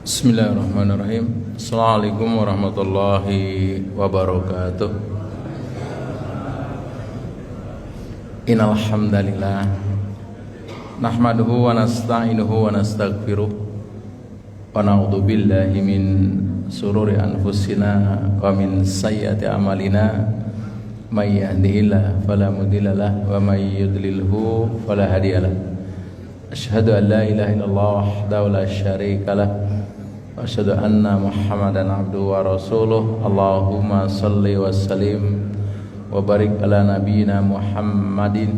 Bismillahirrahmanirrahim. Assalamualaikum warahmatullahi wabarakatuh. Innal hamdalillah nahmaduhu wa nasta'inuhu wa nastaghfiruh wa na'udzu billahi min sururi anfusina wa min sayyiati a'malina may yahdihillahu fala mudhillalah wa may yudlilhu fala hadiyalah. Asyhadu an la ilaha illallah wahdahu la syarikalah wa asyhadu anna Muhammadan abduhu wa rasuluh. Allahumma salli wa sallim wa barik ala nabiyyina Muhammadin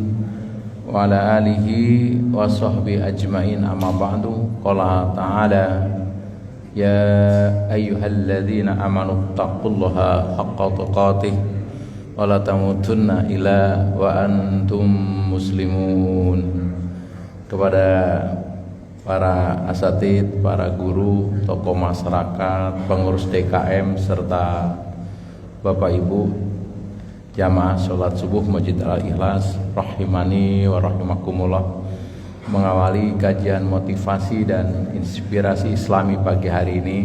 wa ala alihi wa sahbihi ajmain, amma ba'du. Qala ta'ala ya ayyuhalladzina amanu taqullaha haqqa tuqatih wa la tamutunna illa wa antum muslimun. Kepada para asatid, para guru, tokoh masyarakat, pengurus DKM, serta Bapak Ibu jamaah sholat subuh Masjid Al-Ikhlas rahimani wa rahimakumullah, mengawali kajian motivasi dan inspirasi Islami pagi hari ini.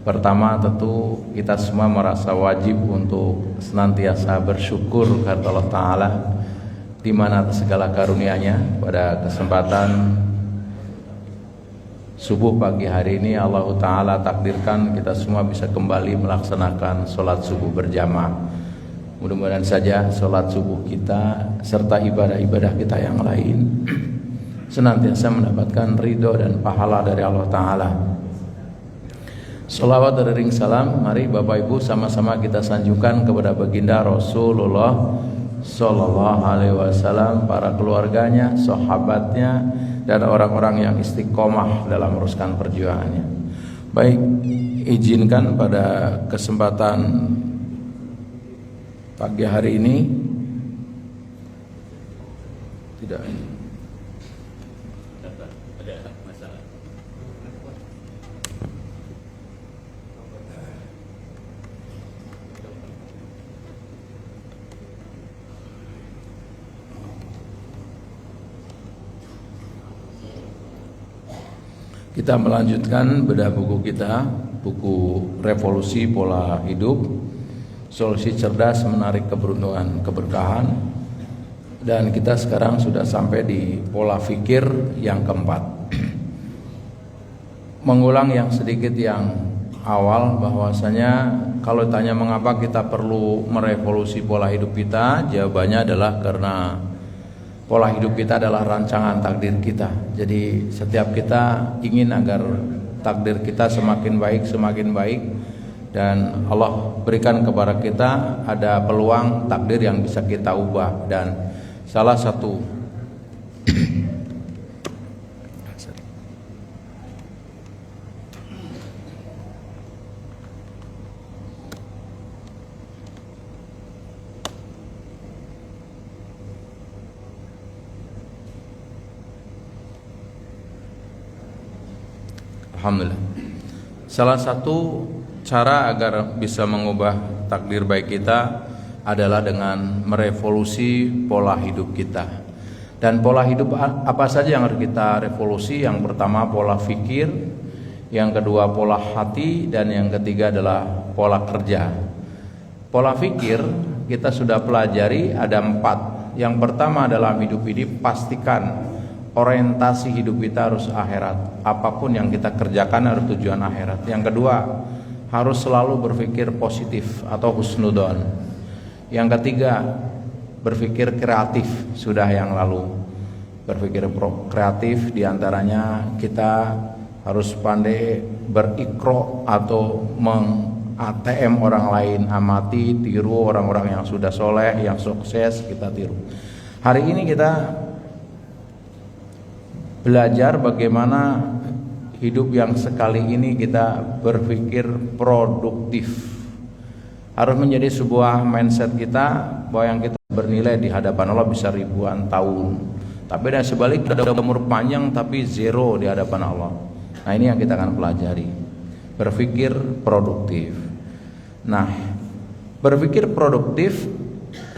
Pertama, tentu kita semua merasa wajib untuk senantiasa bersyukur kepada Allah Ta'ala di mana atas segala karunia-Nya. Pada kesempatan subuh pagi hari ini Allah Ta'ala takdirkan kita semua bisa kembali melaksanakan sholat subuh berjamaah. Mudah-mudahan saja sholat subuh kita serta ibadah-ibadah kita yang lain senantiasa mendapatkan ridho dan pahala dari Allah Ta'ala. Sholawat dan ring salam, mari Bapak Ibu sama-sama kita sanjungkan kepada baginda Rasulullah Sallallahu Alaihi Wasallam, para keluarganya, sahabatnya, dan orang-orang yang istiqomah dalam meruskan perjuangannya. Baik, izinkan pada kesempatan pagi hari ini tidak kita melanjutkan bedah buku kita, buku Revolusi Pola Hidup, Solusi Cerdas Menarik Keberuntungan Keberkahan. Dan kita sekarang sudah sampai di pola fikir yang keempat. Mengulang yang sedikit yang awal, bahwasanya kalau ditanya mengapa kita perlu merevolusi pola hidup kita, jawabannya adalah karena pola hidup kita adalah rancangan takdir kita. Jadi setiap kita ingin agar takdir kita semakin baik, dan Allah berikan kepada kita ada peluang takdir yang bisa kita ubah. Dan salah satu Alhamdulillah. Salah satu cara agar bisa mengubah takdir baik kita adalah dengan merevolusi pola hidup kita. Dan pola hidup apa saja yang harus kita revolusi? Yang pertama pola fikir, yang kedua pola hati, dan yang ketiga adalah pola kerja. Pola fikir kita sudah pelajari ada 4. Yang pertama adalah hidup ini pastikan orientasi hidup kita harus akhirat. Apapun yang kita kerjakan harus tujuan akhirat. Yang kedua, harus selalu berpikir positif atau husnudon. Yang ketiga, berpikir kreatif. Sudah yang lalu berpikir kreatif, diantaranya kita harus pandai berikro atau meng-ATM orang lain, amati, tiru orang-orang yang sudah soleh, yang sukses, kita tiru. Hari ini kita belajar bagaimana hidup yang sekali ini kita berpikir produktif. Harus menjadi sebuah mindset kita bahwa yang kita bernilai di hadapan Allah bisa ribuan tahun. Tapi dan sebaliknya ada umur panjang tapi zero di hadapan Allah. Nah, ini yang kita akan pelajari. Berpikir produktif. Nah, berpikir produktif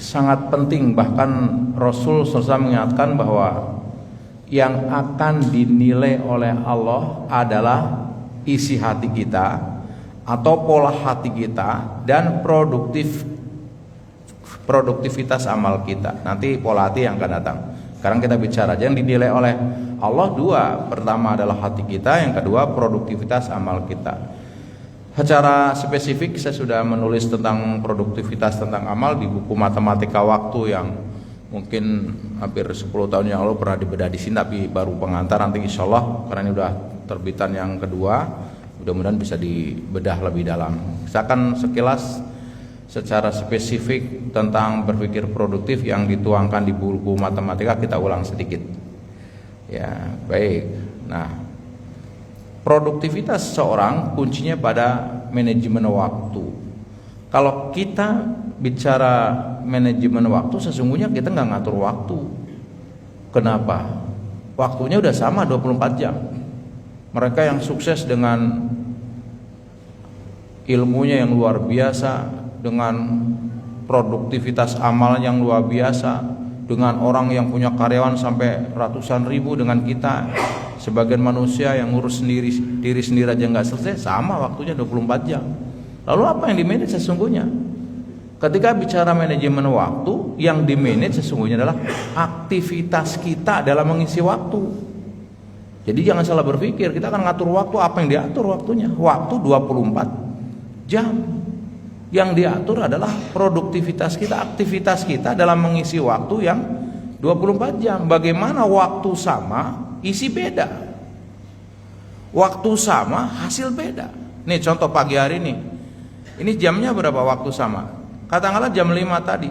sangat penting. Bahkan Rasul SAW mengingatkan bahwa yang akan dinilai oleh Allah adalah isi hati kita atau pola hati kita dan produktivitas amal kita. Nanti pola hati yang akan datang. Sekarang kita bicara aja yang dinilai oleh Allah dua. Pertama adalah hati kita, yang kedua produktivitas amal kita. Secara spesifik saya sudah menulis tentang produktivitas tentang amal di buku Matematika Waktu yang mungkin hampir 10 tahun yang lalu pernah dibedah di sini, tapi baru pengantar. Nanti insya Allah karena ini udah terbitan yang kedua, mudah-mudahan bisa dibedah lebih dalam. Saya akan sekilas secara spesifik tentang berpikir produktif yang dituangkan di buku matematika, kita ulang sedikit. Ya, baik. Nah, produktivitas seorang kuncinya pada manajemen waktu. Kalau kita bicara manajemen waktu, sesungguhnya kita nggak ngatur waktu. Kenapa? Waktunya udah sama 24 jam. Mereka yang sukses dengan ilmunya yang luar biasa, dengan produktivitas amal yang luar biasa, dengan orang yang punya karyawan sampai ratusan ribu, dengan kita sebagian manusia yang ngurus diri sendiri aja nggak selesai, sama waktunya 24 jam. Lalu apa yang dimanage sesungguhnya? Ketika bicara manajemen waktu, yang dimanage sesungguhnya adalah aktivitas kita dalam mengisi waktu. Jadi jangan salah berpikir, kita akan ngatur waktu, apa yang diatur waktunya? Waktu 24 jam. Yang diatur adalah produktivitas kita, aktivitas kita dalam mengisi waktu yang 24 jam. Bagaimana waktu sama, isi beda. Waktu sama, hasil beda. Nih contoh pagi hari ini. Ini jamnya berapa waktu sama? Katakanlah jam 5 tadi.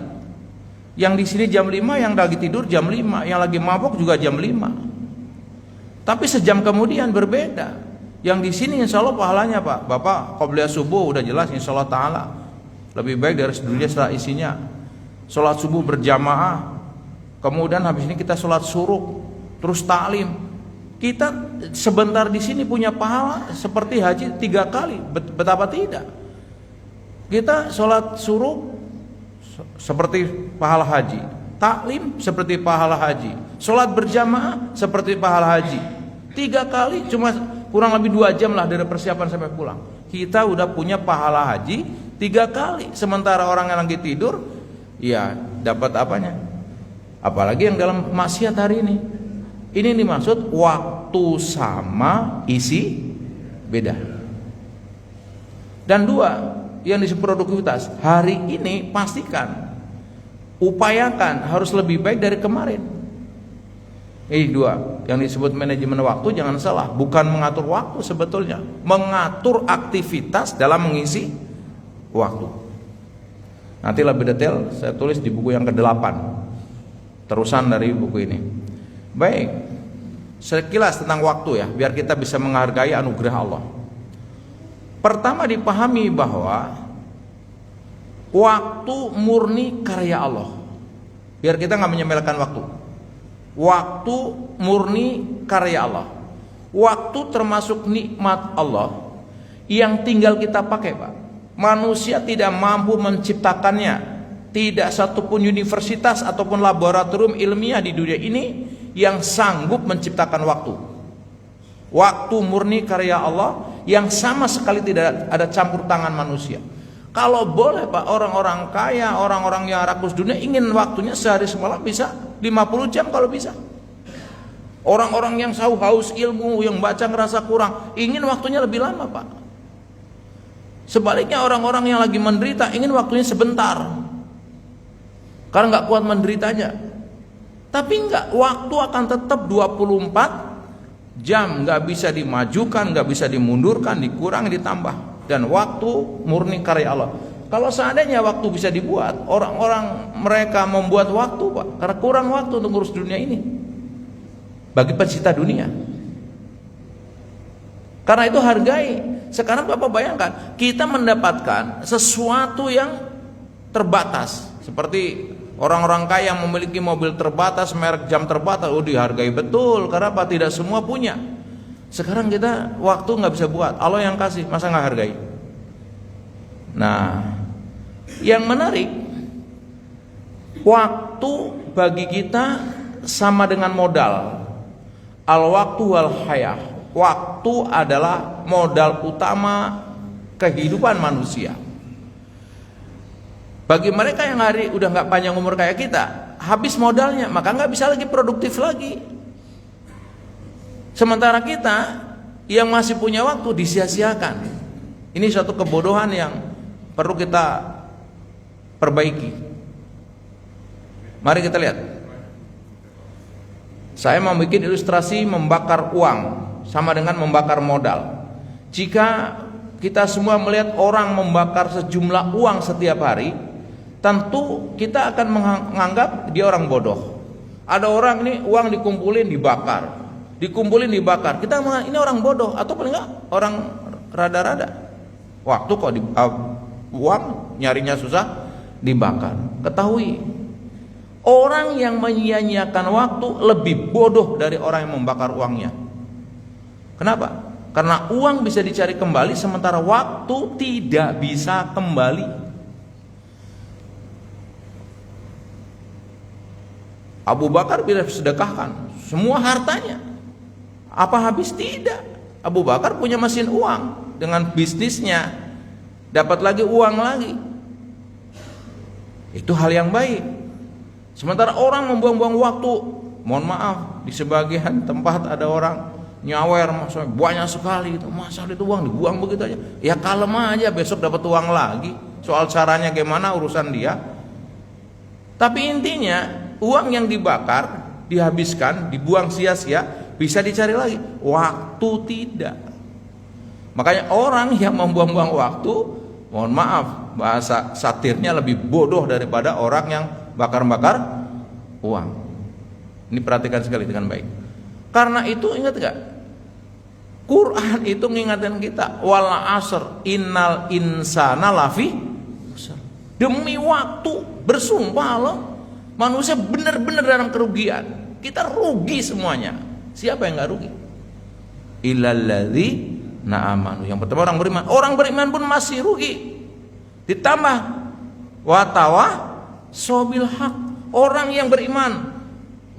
Yang di sini jam 5, yang lagi tidur jam 5, yang lagi mabok juga jam 5. Tapi sejam kemudian berbeda. Yang di sini insya Allah pahalanya Pak. Bapak qobliyah subuh udah jelas insya Allah ta'ala lebih baik dari dunia setelah isinya. Sholat subuh berjamaah, kemudian habis ini kita sholat syuruk, terus taklim. Kita sebentar di sini punya pahala seperti haji 3 kali. Betapa tidak? Kita sholat syuruk seperti pahala haji, taklim seperti pahala haji, sholat berjamaah seperti pahala haji. 3 kali, cuma kurang lebih 2 jam lah dari persiapan sampai pulang. Kita udah punya pahala haji 3 kali. Sementara orang yang lagi tidur, ya dapat apanya? Apalagi yang dalam maksiat hari ini. Ini dimaksud waktu sama, isi beda. Dan 2, yang disebut produktivitas. Hari ini pastikan, upayakan harus lebih baik dari kemarin. Ini 2, yang disebut manajemen waktu. Jangan salah, bukan mengatur waktu sebetulnya, mengatur aktivitas dalam mengisi waktu. Nanti lebih detail saya tulis di buku yang ke-8, terusan dari buku ini. Baik, sekilas tentang waktu ya, biar kita bisa menghargai anugerah Allah. Pertama dipahami bahwa waktu murni karya Allah. Biar kita nggak menyepelekan waktu. Waktu murni karya Allah. Waktu termasuk nikmat Allah yang tinggal kita pakai, Pak. Manusia tidak mampu menciptakannya. Tidak satupun universitas ataupun laboratorium ilmiah di dunia ini yang sanggup menciptakan waktu. Waktu murni karya Allah yang sama sekali tidak ada campur tangan manusia. Kalau boleh Pak, orang-orang kaya, orang-orang yang rakus dunia ingin waktunya sehari semalam bisa 50 jam kalau bisa. Orang-orang yang haus ilmu, yang baca ngerasa kurang, ingin waktunya lebih lama Pak. Sebaliknya orang-orang yang lagi menderita ingin waktunya sebentar, karena nggak kuat menderitanya. Tapi enggak, waktu akan tetap 24 jam, nggak bisa dimajukan, nggak bisa dimundurkan, dikurangi, ditambah. Dan waktu murni karya Allah. Kalau seandainya waktu bisa dibuat, orang-orang mereka membuat waktu Pak, karena kurang waktu untuk ngurus dunia ini. Bagi pecinta dunia. Karena itu hargai. Sekarang Bapak bayangkan, kita mendapatkan sesuatu yang terbatas. Seperti orang-orang kaya yang memiliki mobil terbatas, merek jam terbatas, dihargai betul. Karena apa? Tidak semua punya. Sekarang kita waktu nggak bisa buat, Allah yang kasih, masa nggak hargai? Nah, yang menarik, waktu bagi kita sama dengan modal. Al waktu wal hayah. waktu adalah modal utama kehidupan manusia. Bagi mereka yang hari udah nggak panjang umur kayak kita, habis modalnya, maka nggak bisa lagi produktif lagi. Sementara kita yang masih punya waktu disia-siakan. Ini suatu kebodohan yang perlu kita perbaiki. Mari kita lihat. Saya mau bikin ilustrasi membakar uang sama dengan membakar modal. Jika kita semua melihat orang membakar sejumlah uang setiap hari, tentu kita akan menganggap dia orang bodoh. Ada orang ini uang dikumpulin dibakar, kita menganggap ini orang bodoh atau paling enggak orang rada-rada. Waktu kok uang nyarinya susah dibakar. Ketahui, orang yang menyia-nyiakan waktu lebih bodoh dari orang yang membakar uangnya. Kenapa? Karena uang bisa dicari kembali, sementara waktu tidak bisa kembali. Abu Bakar bila sedekahkan semua hartanya, apa habis? Tidak. Abu Bakar punya mesin uang, dengan bisnisnya dapat lagi uang lagi. Itu hal yang baik. Sementara orang membuang-buang waktu, mohon maaf, di sebagian tempat ada orang nyawer maksudnya banyak sekali itu, masa itu uang dibuang begitu aja. Ya kalem aja, besok dapat uang lagi. Soal caranya gimana urusan dia. Tapi intinya uang yang dibakar, dihabiskan, dibuang sia-sia, bisa dicari lagi. Waktu tidak. Makanya orang yang membuang-buang waktu, mohon maaf, bahasa satirnya lebih bodoh daripada orang yang bakar-bakar uang. Ini perhatikan sekali dengan baik. Karena itu ingat gak? Quran itu ngingatin kita, wal asr innal insana lafi khusr. Demi waktu bersumpah loh, manusia benar-benar dalam kerugian. Kita rugi semuanya. Siapa yang gak rugi? Illalladzi na'amanu. Yang pertama orang beriman. Orang beriman pun masih rugi. Ditambah watawa sobil haq. Orang yang beriman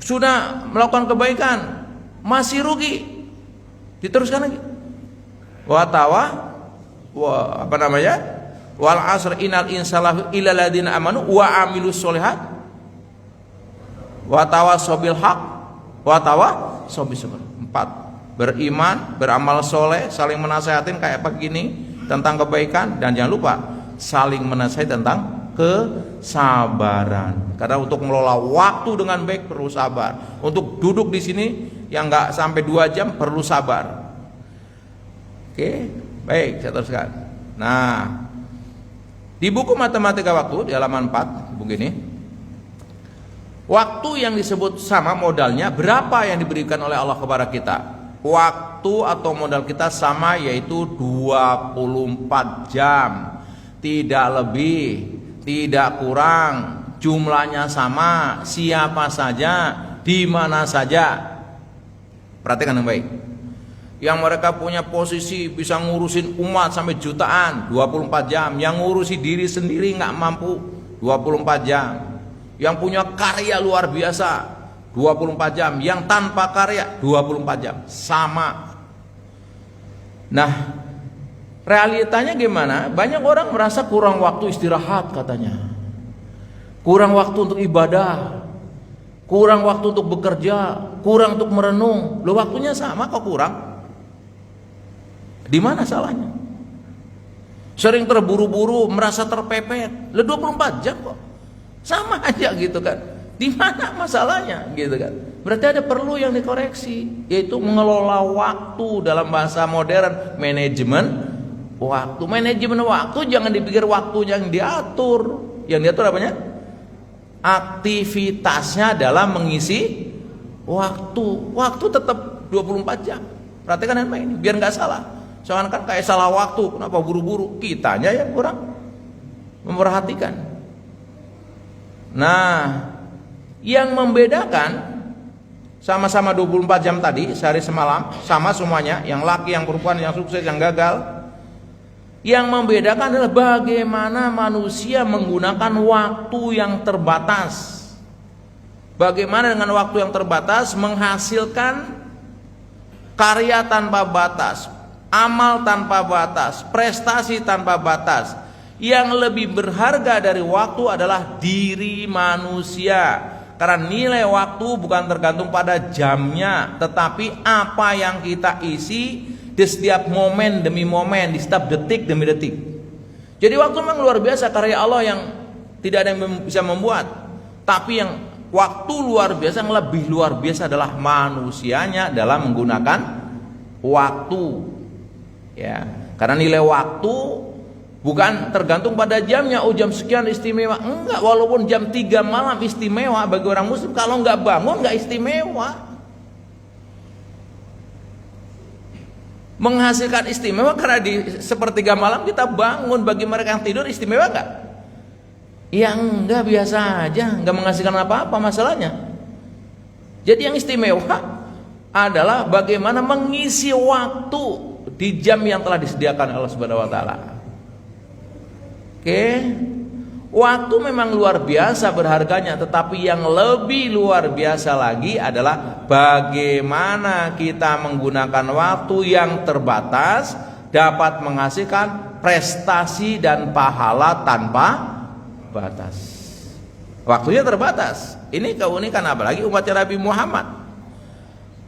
sudah melakukan kebaikan masih rugi. Diteruskan lagi. Watawa wal asr innal insana illa ladzina amanu wa amilus solihat watawa sobil haq watawa sobil sabr. 4. Beriman, beramal soleh, saling menasihatin kayak begini tentang kebaikan, dan jangan lupa saling menasihati tentang kesabaran. Karena untuk mengelola waktu dengan baik perlu sabar. Untuk duduk di sini yang nggak sampai 2 jam perlu sabar. Oke, baik, saya teruskan. Nah, di buku matematika waktu di halaman 4 begini. Waktu yang disebut sama modalnya berapa yang diberikan oleh Allah kepada kita? Waktu atau modal kita sama, yaitu 24 jam. Tidak lebih, tidak kurang, jumlahnya sama, siapa saja, di mana saja. Perhatikan yang baik. Yang mereka punya posisi bisa ngurusin umat sampai jutaan, 24 jam. Yang ngurusi diri sendiri nggak mampu, 24 jam. Yang punya karya luar biasa, 24 jam. Yang tanpa karya 24 jam. Sama. Nah, realitanya gimana? Banyak orang merasa kurang waktu istirahat katanya. Kurang waktu untuk ibadah. Kurang waktu untuk bekerja, kurang untuk merenung. Loh, waktunya sama kok kurang? Di mana salahnya? Sering terburu-buru, merasa terpepet. Loh, 24 jam kok. Sama aja gitu kan. Di mana masalahnya gitu kan? Berarti ada perlu yang dikoreksi, yaitu mengelola waktu, dalam bahasa modern manajemen waktu. Manajemen waktu jangan dipikir waktu yang diatur. Yang diatur apanya? Aktivitasnya dalam mengisi waktu. Waktu tetap 24 jam. Perhatikan ini biar nggak salah. Soalnya kan kayak salah waktu, kenapa buru-buru? Kitanya yang kurang memperhatikan. Nah, yang membedakan sama-sama 24 jam tadi, sehari semalam, sama semuanya, yang laki, yang perempuan, yang sukses, yang gagal. Yang membedakan adalah bagaimana manusia menggunakan waktu yang terbatas. Bagaimana dengan waktu yang terbatas menghasilkan karya tanpa batas, amal tanpa batas, prestasi tanpa batas. Yang lebih berharga dari waktu adalah diri manusia. Karena nilai waktu bukan tergantung pada jamnya, tetapi apa yang kita isi di setiap momen demi momen, di setiap detik demi detik. Jadi waktu memang luar biasa, karya Allah yang tidak ada yang bisa membuat. Tapi yang waktu luar biasa, yang lebih luar biasa adalah manusianya dalam menggunakan waktu. Ya, karena nilai waktu bukan tergantung pada jamnya. Oh, jam sekian istimewa. Enggak, walaupun jam 3 malam istimewa bagi orang muslim, kalau enggak bangun enggak istimewa. Menghasilkan istimewa karena di sepertiga malam kita bangun. Bagi mereka yang tidur istimewa enggak? Ya enggak, biasa aja, enggak menghasilkan apa-apa masalahnya. Jadi yang istimewa adalah bagaimana mengisi waktu di jam yang telah disediakan Allah Subhanahu wa taala. Oke. Waktu memang luar biasa berharganya, tetapi yang lebih luar biasa lagi adalah bagaimana kita menggunakan waktu yang terbatas dapat menghasilkan prestasi dan pahala tanpa batas. Waktunya terbatas. Ini keunikan apalagi umatnya Nabi Muhammad.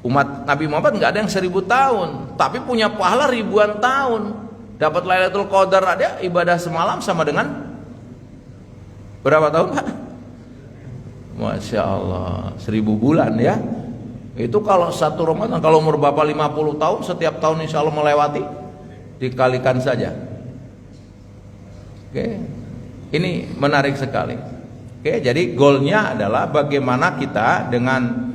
Umat Nabi Muhammad nggak ada yang 1000 tahun, tapi punya pahala ribuan tahun. Dapat Lailatul Qadar, ada ibadah semalam sama dengan berapa tahun, Pak? Masya Allah, 1000 bulan ya. Itu kalau satu Ramadan. Kalau umur Bapak 50 tahun, setiap tahun insya Allah melewati, dikalikan saja. Oke, ini menarik sekali. Oke, jadi goalnya adalah bagaimana kita dengan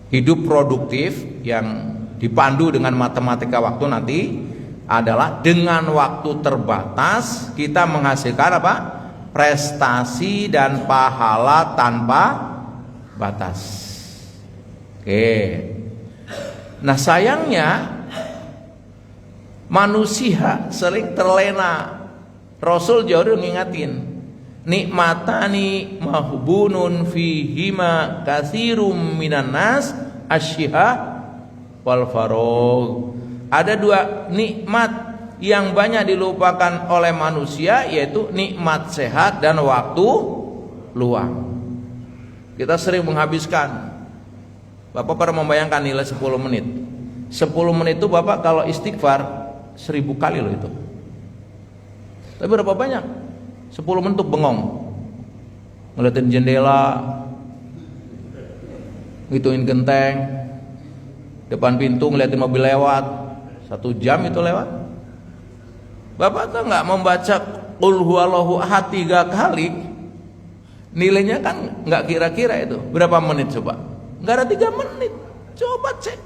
hidup produktif yang dipandu dengan matematika waktu nanti adalah dengan waktu terbatas kita menghasilkan apa? Prestasi dan pahala tanpa batas. Oke. Nah, sayangnya manusia sering terlena. Rasul jauh ngingatin, nikmatani mahbunun fihima katsirum minan nas asyiha wal faragh. Ada 2 nikmat yang banyak dilupakan oleh manusia, yaitu nikmat sehat dan waktu luang. Kita sering menghabiskan, Bapak pernah membayangkan nilai 10 menit. 10 menit itu Bapak kalau istighfar 1000 kali loh itu. Tapi berapa banyak? 10 menit untuk bengong, ngeliatin jendela, ngitungin genteng, depan pintu ngeliatin mobil lewat. 1 jam itu lewat. Bapak tuh nggak membaca Qul huwallahu ahad 3 kali, nilainya kan nggak kira-kira itu berapa menit coba? Nggak ada 3 menit. Coba cek.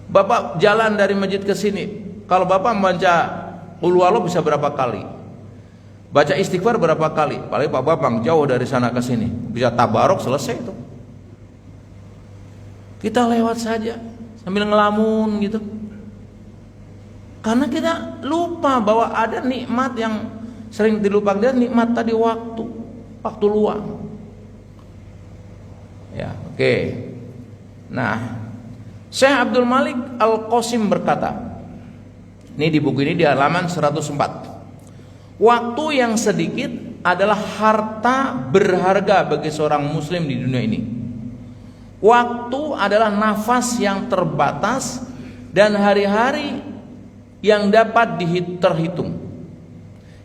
Bapak jalan dari masjid ke sini, kalau Bapak membaca Qul huwallahu bisa berapa kali? Baca istighfar berapa kali? Paling Pak Babang jauh dari sana ke sini, bisa tabarok selesai itu. Kita lewat saja sambil ngelamun gitu. Karena kita lupa bahwa ada nikmat yang sering dilupakan, dan nikmat tadi waktu luang. Ya, oke. Nah, Syekh Abdul Malik Al-Qasim berkata, ini di buku ini di halaman 104. Waktu yang sedikit adalah harta berharga bagi seorang muslim di dunia ini. Waktu adalah nafas yang terbatas dan hari-hari yang dapat terhitung.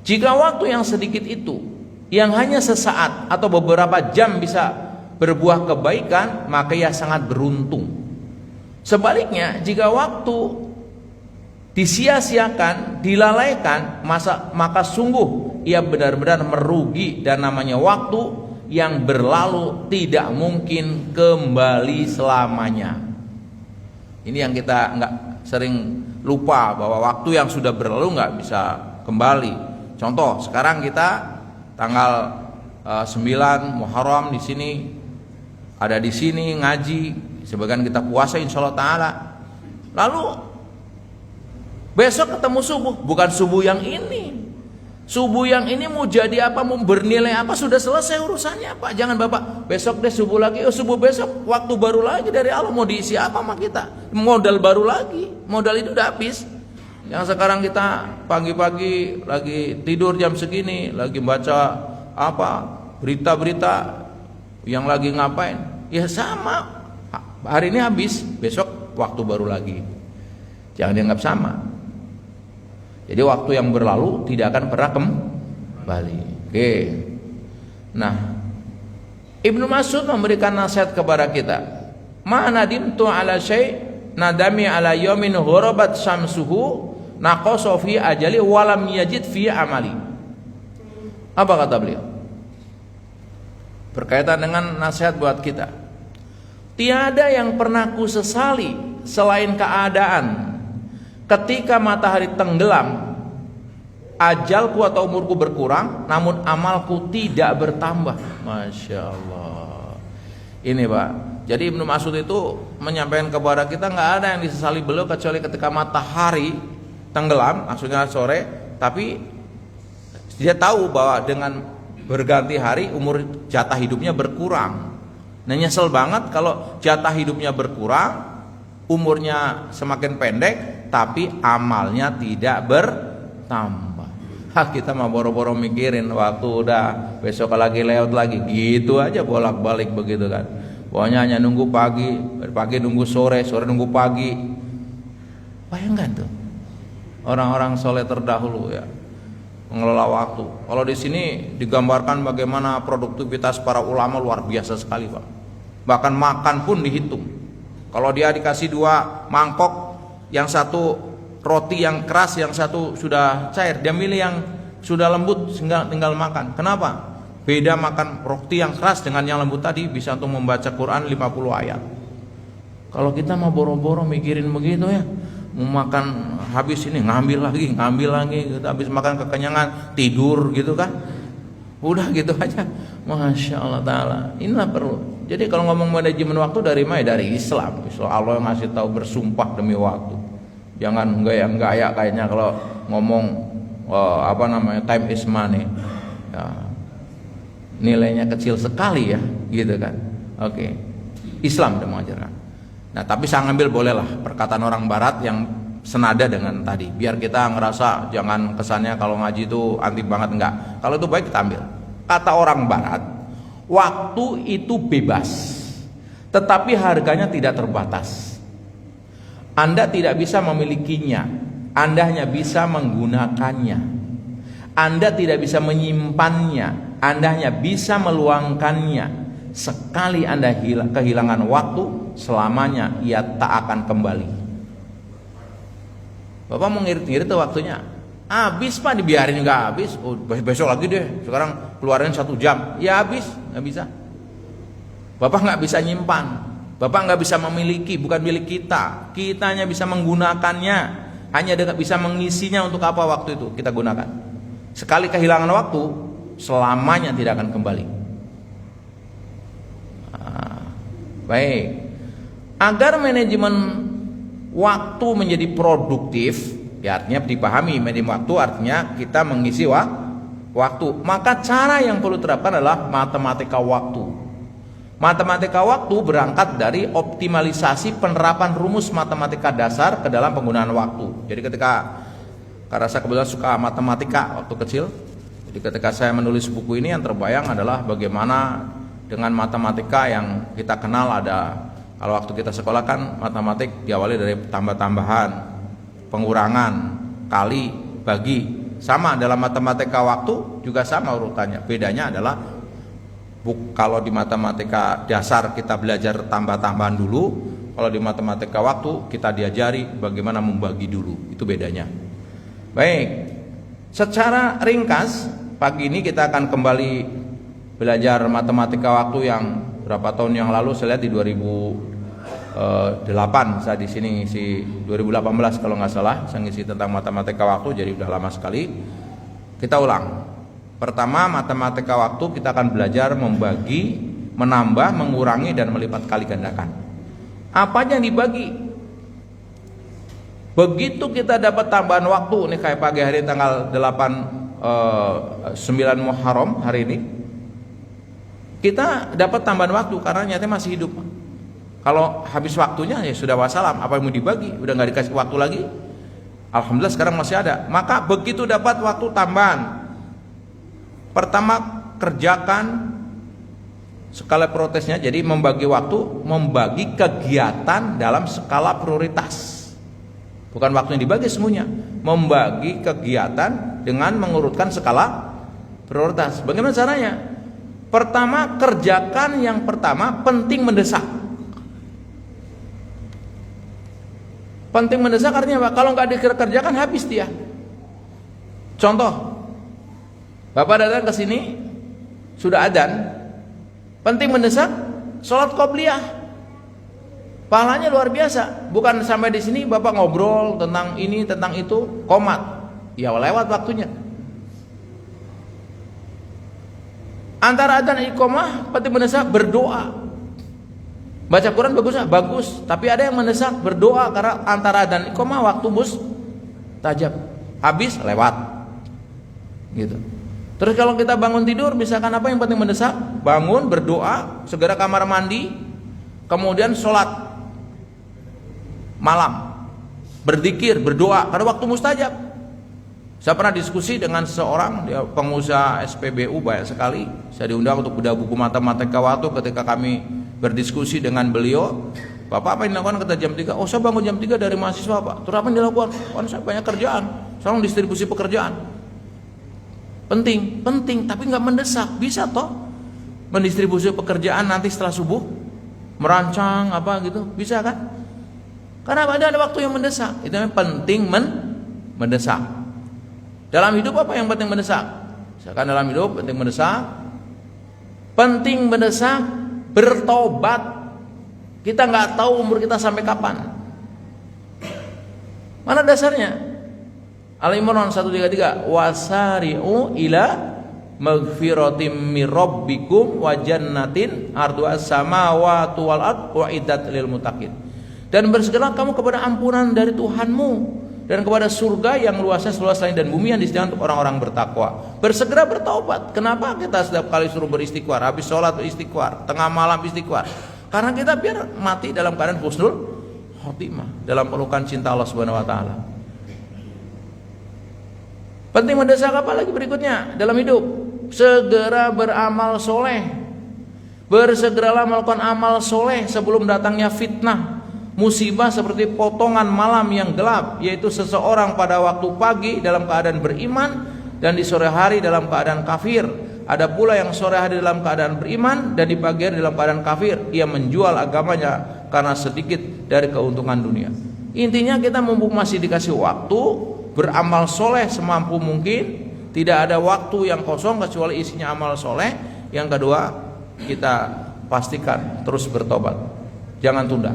Jika waktu yang sedikit itu, yang hanya sesaat atau beberapa jam bisa berbuah kebaikan, maka ia sangat beruntung. Sebaliknya, jika waktu disia-siakan, dilalaikan, maka sungguh ia benar-benar merugi, dan namanya waktu yang berlalu tidak mungkin kembali selamanya. Ini yang kita nggak sering lupa, bahwa waktu yang sudah berlalu nggak bisa kembali. Contoh, sekarang kita tanggal 9 Muharram di sini, ada di sini ngaji, sebagian kita puasa insyaallah taala. Lalu besok ketemu subuh, bukan subuh yang ini, Subuh yang ini mau jadi apa, mau bernilai apa, sudah selesai urusannya Pak. Jangan Bapak besok deh subuh lagi, subuh besok waktu baru lagi dari Allah, mau diisi apa sama kita, modal baru lagi, modal itu udah habis. Yang sekarang kita pagi-pagi lagi tidur jam segini, lagi baca apa berita-berita, yang lagi ngapain, ya sama, hari ini habis, besok waktu baru lagi. Jangan dianggap sama. Jadi waktu yang berlalu tidak akan pernah kembali. Oke. Nah, Ibnu Mas'ud memberikan nasihat kepada kita. Ma nadimtu ala syai' nadami ala yaumin gharabat syamsuhu naqasa fi ajali wa lam yajid fi amali. Apa kata beliau? Berkaitan dengan nasihat buat kita. Tiada yang pernah ku sesali selain keadaan ketika matahari tenggelam, ajalku atau umurku berkurang, namun amalku tidak bertambah. Masya Allah. Ini Pak. Jadi Ibnu Mas'ud itu menyampaikan kepada kita, nggak ada yang disesali beliau kecuali ketika matahari tenggelam, maksudnya sore. Tapi dia tahu bahwa dengan berganti hari umur jatah hidupnya berkurang. Nah, nyesel banget kalau jatah hidupnya berkurang, umurnya semakin pendek, tapi amalnya tidak bertambah. Kita mah boro-boro mikirin waktu udah besok lagi lewat lagi, gitu aja bolak-balik begitu kan. Pokoknya hanya nunggu pagi, pagi nunggu sore, sore nunggu pagi. Bayangkan tuh orang-orang soleh terdahulu ya, mengelola waktu. Kalau di sini digambarkan bagaimana produktivitas para ulama luar biasa sekali Pak. Bahkan makan pun dihitung. Kalau dia dikasih 2 mangkok, yang satu roti yang keras, yang satu sudah cair, dia milih yang sudah lembut sehingga tinggal makan. Kenapa? Beda makan roti yang keras dengan yang lembut tadi bisa untuk membaca Quran 50 ayat. Kalau kita mau boro-boro mikirin begitu ya, mau makan habis ini ngambil lagi gitu. Habis makan kekenyangan tidur gitu kan. Udah gitu aja. Masya Allah Ta'ala. Inilah perlu. Jadi kalau ngomong manajemen waktu dari mana? Dari Islam. Allah yang ngasih tahu bersumpah demi waktu. Jangan gaya-gaya kayaknya kalau ngomong time is money. Ya, nilainya kecil sekali ya, gitu kan. Oke. Islam udah mengajarkan. Nah, tapi saya ngambil bolehlah perkataan orang Barat yang senada dengan tadi. Biar kita ngerasa jangan kesannya kalau ngaji itu anti banget, enggak. Kalau itu baik kita ambil. Kata orang Barat, waktu itu bebas, tetapi harganya tidak terbatas. Anda tidak bisa memilikinya, Anda hanya bisa menggunakannya. Anda tidak bisa menyimpannya, Anda hanya bisa meluangkannya. Sekali Anda kehilangan waktu, selamanya ia tak akan kembali. Bapak mau ngirit-ngirit waktunya, habis Pak, dibiarin nggak habis. Oh, besok lagi deh, sekarang keluarin 1 jam, ya habis, nggak bisa. Bapak nggak bisa nyimpan, Bapak nggak bisa memiliki, bukan milik kita. Kita hanya bisa menggunakannya, hanya bisa mengisinya untuk apa waktu itu kita gunakan. Sekali kehilangan waktu, selamanya tidak akan kembali. Baik, agar manajemen waktu menjadi produktif, ya artinya dipahami manajemen waktu artinya kita mengisi waktu. Maka cara yang perlu terapkan adalah matematika waktu. Matematika waktu berangkat dari optimalisasi penerapan rumus matematika dasar ke dalam penggunaan waktu. Jadi karena saya kebetulan suka matematika waktu kecil, jadi ketika saya menulis buku ini yang terbayang adalah bagaimana dengan matematika yang kita kenal ada, kalau waktu kita sekolah kan matematik diawali dari tambah-tambahan, pengurangan, kali, bagi. Sama dalam matematika waktu juga sama urutannya. Bedanya adalah kalau di matematika dasar kita belajar tambah-tambahan dulu, kalau di matematika waktu kita diajari bagaimana membagi dulu. Itu bedanya. Baik, secara ringkas pagi ini kita akan kembali belajar matematika waktu yang berapa tahun yang lalu, saya lihat di 2008 saya di sini ngisi, 2018 kalau nggak salah saya ngisi tentang matematika waktu, jadi udah lama sekali. Kita ulang. Pertama, matematika waktu kita akan belajar membagi, menambah, mengurangi, dan melipat kali gandakan. Apa yang dibagi? Begitu kita dapat tambahan waktu, nih kayak pagi hari tanggal 8 9 Muharram hari ini, kita dapat tambahan waktu karena nyatanya masih hidup. Kalau habis waktunya ya sudah wassalam, apa yang mau dibagi, udah nggak dikasih waktu lagi. Alhamdulillah sekarang masih ada. Maka begitu dapat waktu tambahan, pertama kerjakan skala protesnya. Jadi membagi waktu, membagi kegiatan dalam skala prioritas. Bukan waktu yang dibagi semuanya, membagi kegiatan dengan mengurutkan skala prioritas. Bagaimana caranya? Pertama, kerjakan yang pertama penting mendesak. Penting mendesak artinya apa? Kalau nggak dikerjakan habis dia. Contoh, Bapak datang ke sini sudah adzan, penting mendesak, sholat qobliyah, pahalanya luar biasa. Bukan sampai di sini Bapak ngobrol tentang ini tentang itu, komat, ya lewat waktunya. Antara adzan dan iqamah penting mendesak berdoa. Baca Quran bagus, tapi ada yang mendesak berdoa karena antara adzan dan iqamah waktu mustajab. Habis lewat. Gitu. Terus kalau kita bangun tidur, misalkan apa yang penting mendesak? Bangun, berdoa, segera kamar mandi, kemudian sholat malam, berzikir, berdoa karena waktu mustajab. Saya pernah diskusi dengan seorang dia pengusaha SPBU banyak sekali. Saya diundang untuk bedah buku matematika waktu. Ketika kami berdiskusi dengan beliau, Bapak apa yang dilakukan? Kata jam 3. Oh, saya bangun jam 3 dari mahasiswa, Pak. Terus apa yang dilakukan? Oh, saya banyak kerjaan. Saya distribusi pekerjaan. Penting, tapi nggak mendesak. Bisa toh mendistribusi pekerjaan nanti setelah subuh, merancang apa gitu, bisa kan? Karena ada waktu yang mendesak. Itu namanya penting mendesak. Dalam hidup apa yang penting mendesak? Misalkan dalam hidup penting mendesak bertobat. Kita nggak tahu umur kita sampai kapan. Mana dasarnya? Al-Imran 133, wasari'u ila maghfiratim mir rabbikum wa jannatin ardu'as samawati wal ard uiddat lil muttaqin. Dan bersegeralah kamu kepada ampunan dari Tuhanmu dan kepada surga yang luasnya seluas langit dan bumi yang disediakan untuk orang-orang bertakwa. Bersegera bertaubat. Kenapa kita setiap kali suruh beristighfar? Habis sholat istighfar, tengah malam istighfar. Karena kita biar mati dalam keadaan husnul khotimah, dalam pelukan cinta Allah Subhanahu wa taala. Penting mendesak apa lagi berikutnya dalam hidup? Segera beramal soleh. Bersegeralah melakukan amal soleh sebelum datangnya fitnah, musibah seperti potongan malam yang gelap, yaitu seseorang pada waktu pagi dalam keadaan beriman dan di sore hari dalam keadaan kafir. Ada pula yang sore hari dalam keadaan beriman dan di pagi hari dalam keadaan kafir. Ia menjual agamanya karena sedikit dari keuntungan dunia. Intinya kita mumpung masih dikasih waktu, beramal soleh semampu mungkin. Tidak ada waktu yang kosong kecuali isinya amal soleh. Yang kedua, kita pastikan terus bertobat, jangan tunda.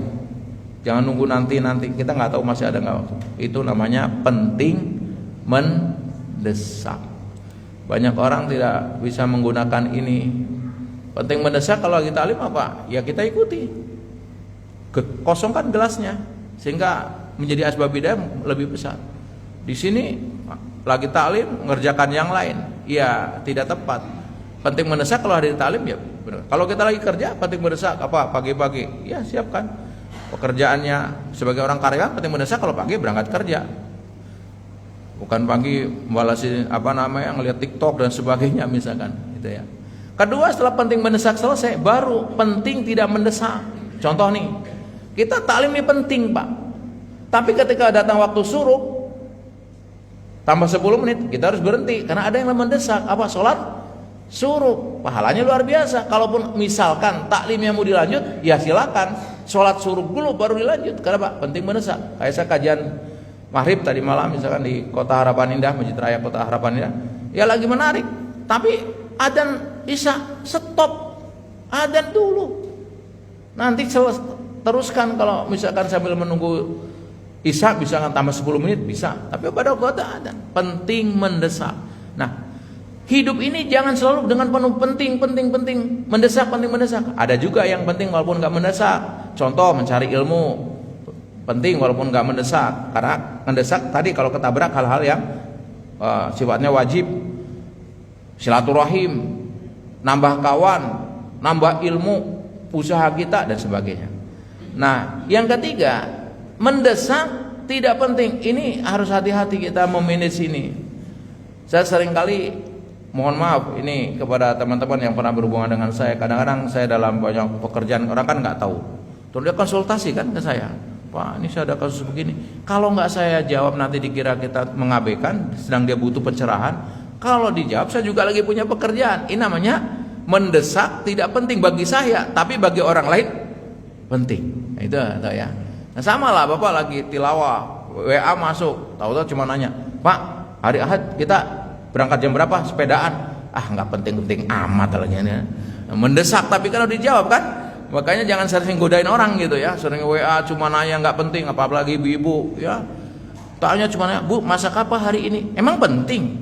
Jangan nunggu nanti, kita nggak tahu masih ada nggak waktu. Itu namanya penting mendesak. Banyak orang tidak bisa menggunakan ini. Penting mendesak kalau kita alim apa? Ya kita ikuti. Kosongkan gelasnya sehingga menjadi asbab hidayah lebih besar. Di sini lagi taklim mengerjakan yang lain, ya tidak tepat. Penting mendesak kalau hari taklim ya benar. Kalau kita lagi kerja penting mendesak apa? Pagi-pagi, ya siapkan pekerjaannya. Sebagai orang karyawan penting mendesak kalau pagi berangkat kerja, bukan pagi balasi ngelihat TikTok dan sebagainya misalkan gitu ya. Kedua, setelah penting mendesak selesai, baru penting tidak mendesak. Contoh nih, kita taklim ini penting Pak, tapi ketika datang waktu suruh tambah 10 menit kita harus berhenti karena ada yang mendesak. Apa? Sholat suruh, pahalanya luar biasa. Kalaupun misalkan taklimnya mau dilanjut, ya silakan sholat suruh dulu baru dilanjut. Kenapa? Penting mendesak. Kayak saya kajian maghrib tadi malam misalkan di Kota Harapan Indah, Masjid Raya Kota Harapan Indah, ya lagi menarik, tapi adzan isya stop, adzan dulu, nanti teruskan. Kalau misalkan sambil menunggu isya bisa tambah 10 menit bisa, tapi pada waktu adzan penting mendesak. Nah, hidup ini jangan selalu dengan penuh penting mendesak. Ada juga yang penting walaupun nggak mendesak. Contoh mencari ilmu penting walaupun nggak mendesak. Karena mendesak tadi kalau ketabrak hal-hal yang sifatnya wajib. silaturahim, nambah kawan, nambah ilmu, usaha kita dan sebagainya. Nah, yang ketiga, mendesak tidak penting. Ini harus hati-hati kita memanage ini. Saya seringkali, mohon maaf ini kepada teman-teman yang pernah berhubungan dengan saya, kadang-kadang saya dalam banyak pekerjaan, orang kan nggak tahu, terus dia konsultasi kan ke saya, Pak ini saya ada kasus begini. Kalau nggak saya jawab nanti dikira kita mengabaikan, sedang dia butuh pencerahan. Kalau dijawab saya juga lagi punya pekerjaan. Ini namanya mendesak tidak penting bagi saya, tapi bagi orang lain penting. Nah, itu ya. Nah, sama lah Bapak lagi tilawah, WA masuk, tahu-tahu cuma nanya, Pak hari Ahad kita berangkat jam berapa? Sepedaan. Ah nggak penting-penting amat lagi ini. Nah, mendesak tapi kalau dijawab kan. Makanya jangan sering godain orang gitu ya, sering WA cuma nanya nggak penting, apalagi ibu-ibu ya. Tanya cuma nanya, Bu masak apa hari ini? Emang penting?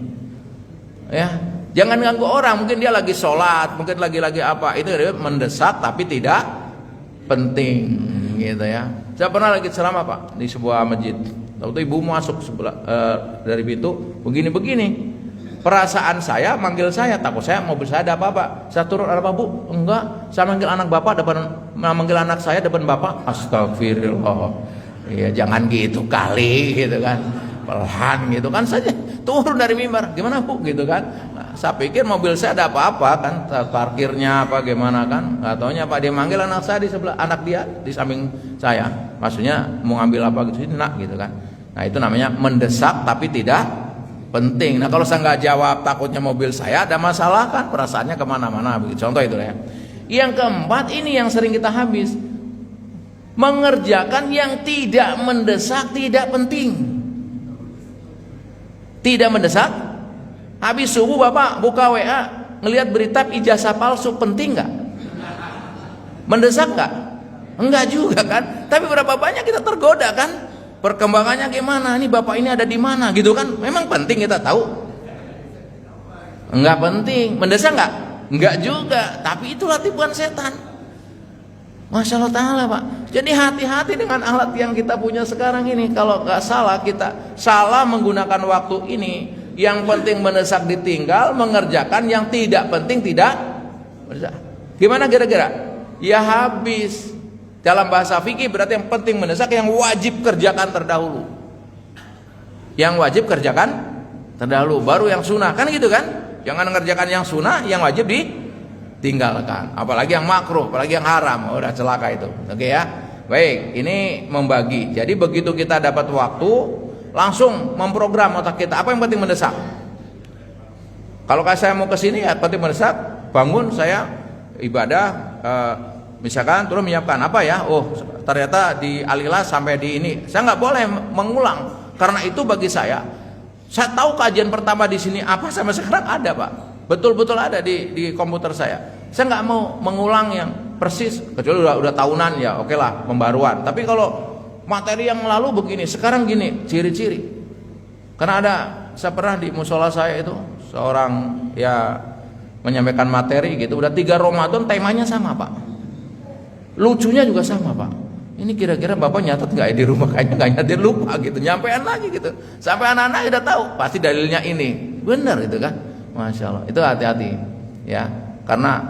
Ya, jangan ganggu orang. Mungkin dia lagi sholat, mungkin lagi apa. Itu mendesak tapi tidak penting gitu ya. Saya pernah lagi ceramah Pak di sebuah masjid. Lalu ibu masuk sebelah dari pintu begini-begini. Perasaan saya manggil saya, takut saya mobil saya ada apa-apa. Saya turun, ada apa Bu? Enggak, saya manggil anak Bapak manggil anak saya depan Bapak. Astagfirullah. Ya jangan gitu kali gitu kan. Pelan gitu kan saja. Turun dari mimbar. Gimana Bu gitu kan. Nah, saya pikir mobil saya ada apa-apa kan, parkirnya apa gimana kan. Enggak taunya Pak dia manggil anak saya di sebelah, anak dia di samping saya. Maksudnya mau ngambil apa gitu sini nak gitu kan. Nah, itu namanya mendesak tapi tidak penting. Nah kalau saya nggak jawab takutnya mobil saya ada masalah kan, perasaannya kemana-mana begitu. Contoh itu ya. Yang keempat ini yang sering kita habis, mengerjakan yang tidak mendesak tidak penting. Tidak mendesak. Habis subuh Bapak buka WA ngelihat berita ijazah palsu, penting nggak? Mendesak nggak? Enggak juga kan. Tapi berapa banyak kita tergoda kan? Perkembangannya gimana? Ini Bapak ini ada di mana gitu kan? Memang penting kita tahu? Enggak penting. Mendesak enggak? Enggak juga. Tapi itulah tipuan setan. Masya Allah Ta'ala Pak. Jadi hati-hati dengan alat yang kita punya sekarang ini. Kalau enggak salah, kita salah menggunakan waktu ini. Yang penting mendesak ditinggal, mengerjakan yang tidak penting tidak mendesak. Gimana kira-kira? Ya habis. Dalam bahasa fikih berarti yang penting mendesak, yang wajib kerjakan terdahulu. Yang wajib kerjakan terdahulu, baru yang sunnah kan gitu kan? Jangan mengerjakan yang sunnah, yang wajib ditinggalkan. Apalagi yang makruh, apalagi yang haram, udah celaka itu. Oke ya. Baik, ini membagi. Jadi begitu kita dapat waktu, langsung memprogram otak kita. Apa yang penting mendesak? Kalau saya mau ke sini ya penting mendesak. Bangun saya ibadah. Misalkan terus menyiapkan apa ya? Oh ternyata di Alila sampai di ini. Saya nggak boleh mengulang karena itu bagi saya tahu kajian pertama di sini apa sampai sekarang ada Pak. Betul-betul ada di komputer saya. Saya nggak mau mengulang yang persis kecuali udah tahunan ya oke lah pembaruan. Tapi kalau materi yang lalu begini sekarang gini ciri-ciri. Karena ada saya pernah di musola saya itu seorang ya menyampaikan materi gitu udah 3 Ramadan temanya sama Pak. Lucunya juga sama Pak. Ini kira-kira Bapak nyatet nggak ya di rumah? Kayaknya nggak nyatet, lupa gitu. Nyampean lagi gitu. Sampai anak-anak udah tahu pasti dalilnya ini. Benar itu kan? Masya Allah. Itu hati-hati ya. Karena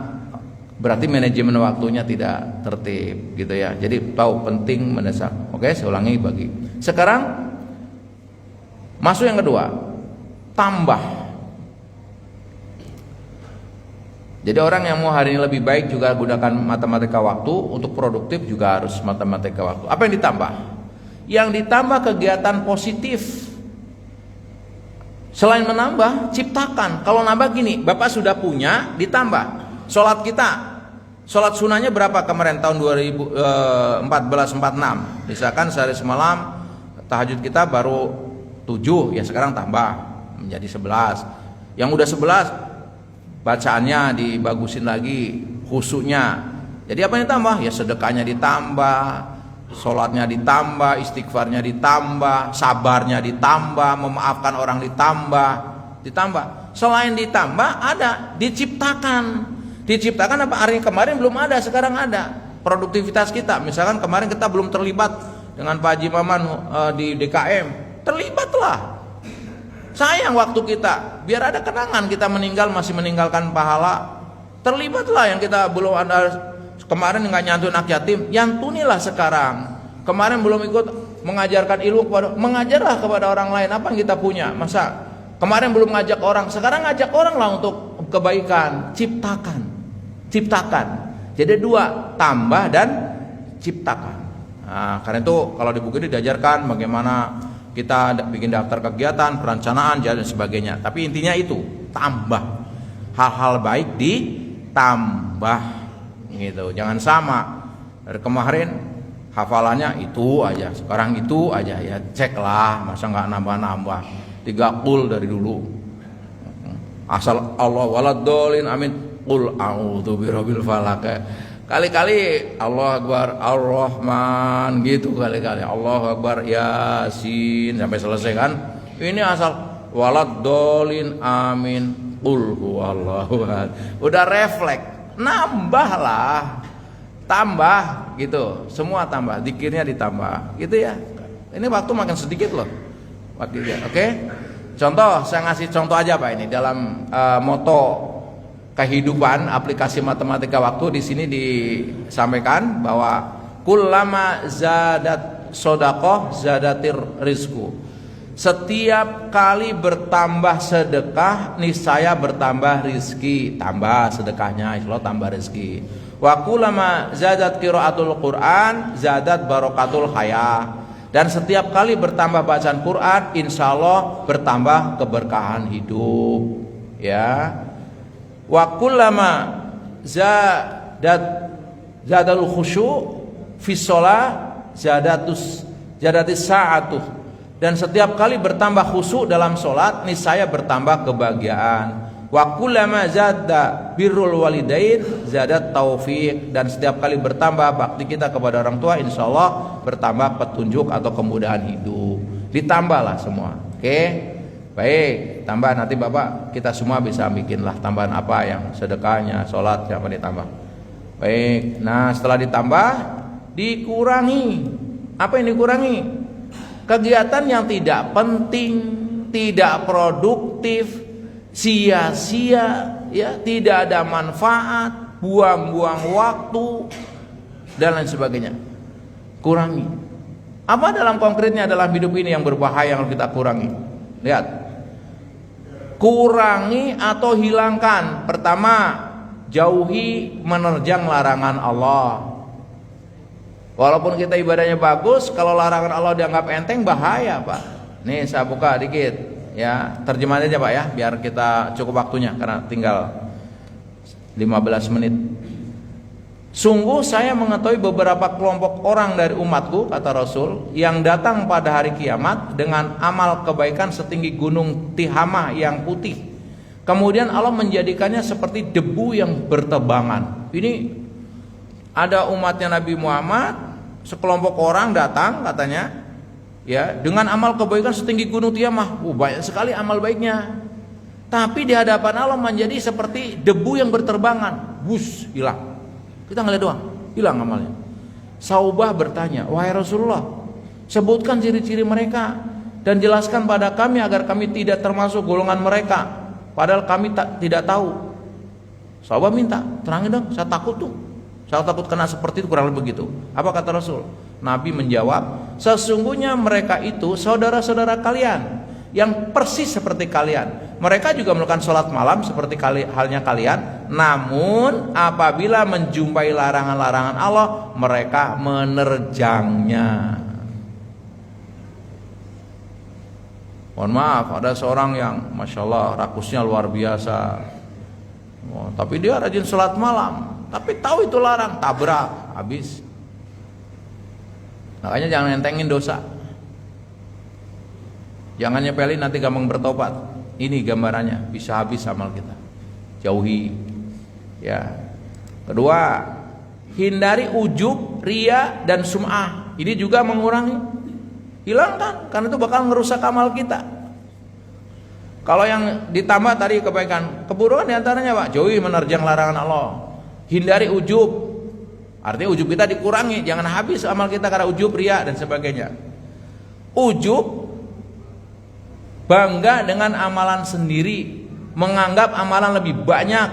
berarti manajemen waktunya tidak tertib gitu ya. Jadi tahu penting mendesak. Oke, saya ulangi bagi. Sekarang masuk yang kedua. Tambah. Jadi orang yang mau hari ini lebih baik juga gunakan matematika waktu, untuk produktif juga harus matematika waktu. Apa yang ditambah? Yang ditambah kegiatan positif. Selain menambah, ciptakan. Kalau nambah gini, Bapak sudah punya, ditambah. Sholat kita, sholat sunnahnya berapa kemarin tahun 2014-46? Misalkan sehari semalam tahajud kita baru 7, ya sekarang tambah menjadi 11. Yang udah 11 bacaannya dibagusin lagi, khusyuknya. Jadi apa yang ditambah? Ya sedekahnya ditambah, sholatnya ditambah, istighfarnya ditambah, sabarnya ditambah, memaafkan orang ditambah. Selain ditambah ada diciptakan. Diciptakan apa? Hari kemarin belum ada, sekarang ada. Produktivitas kita, misalkan kemarin kita belum terlibat dengan Pak Haji Maman di DKM, terlibatlah. Sayang waktu kita, biar ada kenangan kita meninggal masih meninggalkan pahala. Terlibatlah yang kita belum ada kemarin nggak nyantun anak yatim, yantunilah sekarang. Kemarin belum ikut mengajarkan ilmu mengajarlah kepada orang lain apa yang kita punya. Masa kemarin belum ngajak orang, sekarang ngajak orang lah untuk kebaikan. Ciptakan. Jadi dua, tambah dan ciptakan. Nah, karena itu kalau di buku ini diajarkan bagaimana kita bikin daftar kegiatan, perencanaan, dan sebagainya. Tapi intinya itu, tambah. Hal-hal baik ditambah gitu. Jangan sama. Dari kemarin hafalannya itu aja, sekarang itu aja, ya ceklah, masa nggak nambah-nambah. 3 qul dari dulu. Asal Allah waladolin amin, qul a'udzu birabbil falaq. Kali-kali Allah Akbar Ar-Rahman gitu, kali-kali Allah Akbar Yasin sampai selesai kan. Ini asal waladolin amin, qul huwallahu ahad. Udah refleks, nambahlah, tambah gitu, semua tambah, zikirnya ditambah gitu ya. Ini waktu makin sedikit loh waktunya. Oke? Contoh, saya ngasih contoh aja Pak ini dalam moto kehidupan aplikasi matematika waktu. Di sini disampaikan bahwa kullama zadat sodakoh zadatir rizku. Setiap kali bertambah sedekah niscaya bertambah rizki. Tambah sedekahnya, insyaallah tambah rizki. Wa kullama zadat qiraatul Quran zadat barokatul hayah. Dan setiap kali bertambah bacaan Quran, insyaallah bertambah keberkahan hidup. Ya. Wa kullama zadal khusyu' fi shalah zadatis sa'atuh. Dan setiap kali bertambah khusyuk dalam salat niscaya bertambah kebahagiaan. Wa kullama zadda birrul walidain zadat taufiq. Dan setiap kali bertambah bakti kita kepada orang tua, insyaallah bertambah petunjuk atau kemudahan hidup. Ditambahlah semua. Oke? Baik, tambah nanti Bapak kita semua bisa bikinlah tambahan apa yang sedekahnya, sholat siapa ditambah. Baik, nah setelah ditambah dikurangi. Apa yang dikurangi? Kegiatan yang tidak penting, tidak produktif, sia-sia, ya, tidak ada manfaat, buang-buang waktu dan lain sebagainya. Kurangi. Apa dalam konkretnya dalam hidup ini yang berbahaya yang harus kita kurangi? Lihat. Kurangi atau hilangkan. Pertama, jauhi menerjang larangan Allah. Walaupun kita ibadahnya bagus, kalau larangan Allah dianggap enteng, bahaya Pak. Nih saya buka dikit ya, terjemahan aja Pak ya, biar kita cukup waktunya karena tinggal 15 menit. Sungguh saya mengetahui beberapa kelompok orang dari umatku, kata Rasul, yang datang pada hari kiamat dengan amal kebaikan setinggi gunung Tihamah yang putih. Kemudian Allah menjadikannya seperti debu yang bertebangan. Ini ada umatnya Nabi Muhammad, sekelompok orang datang katanya, ya, dengan amal kebaikan setinggi gunung Tihamah. Banyak sekali amal baiknya. Tapi di hadapan Allah menjadi seperti debu yang berterbangan. Bus, hilang. Kita ngeliat doang, hilang amalnya. Saubah bertanya, wahai Rasulullah, sebutkan ciri-ciri mereka dan jelaskan pada kami agar kami tidak termasuk golongan mereka, padahal kami tidak tahu. Saubah minta, terangin dong, saya takut tuh, saya takut kena seperti itu, kurang lebih begitu. Apa kata Rasul? Nabi menjawab, sesungguhnya mereka itu saudara-saudara kalian yang persis seperti kalian. Mereka juga melakukan sholat malam seperti halnya kalian. Namun apabila menjumpai larangan-larangan Allah, mereka menerjangnya. Mohon maaf, ada seorang yang Masya Allah rakusnya luar biasa, tapi dia rajin sholat malam, tapi tahu itu larang, tabrak, habis. Makanya jangan entengin dosa, jangan nyepelin, nanti gampang bertobat. Ini gambarannya, bisa habis amal kita. Jauhi. Ya. Kedua, hindari ujub, ria dan sum'ah. Ini juga mengurangi. Hilangkan, karena itu bakal ngerusak amal kita. Kalau yang ditambah tadi kebaikan, keburukan diantaranya Pak, jauhi menerjang larangan Allah. Hindari ujub. Artinya ujub kita dikurangi, jangan habis amal kita karena ujub, ria dan sebagainya. Ujub bangga dengan amalan sendiri, menganggap amalan lebih banyak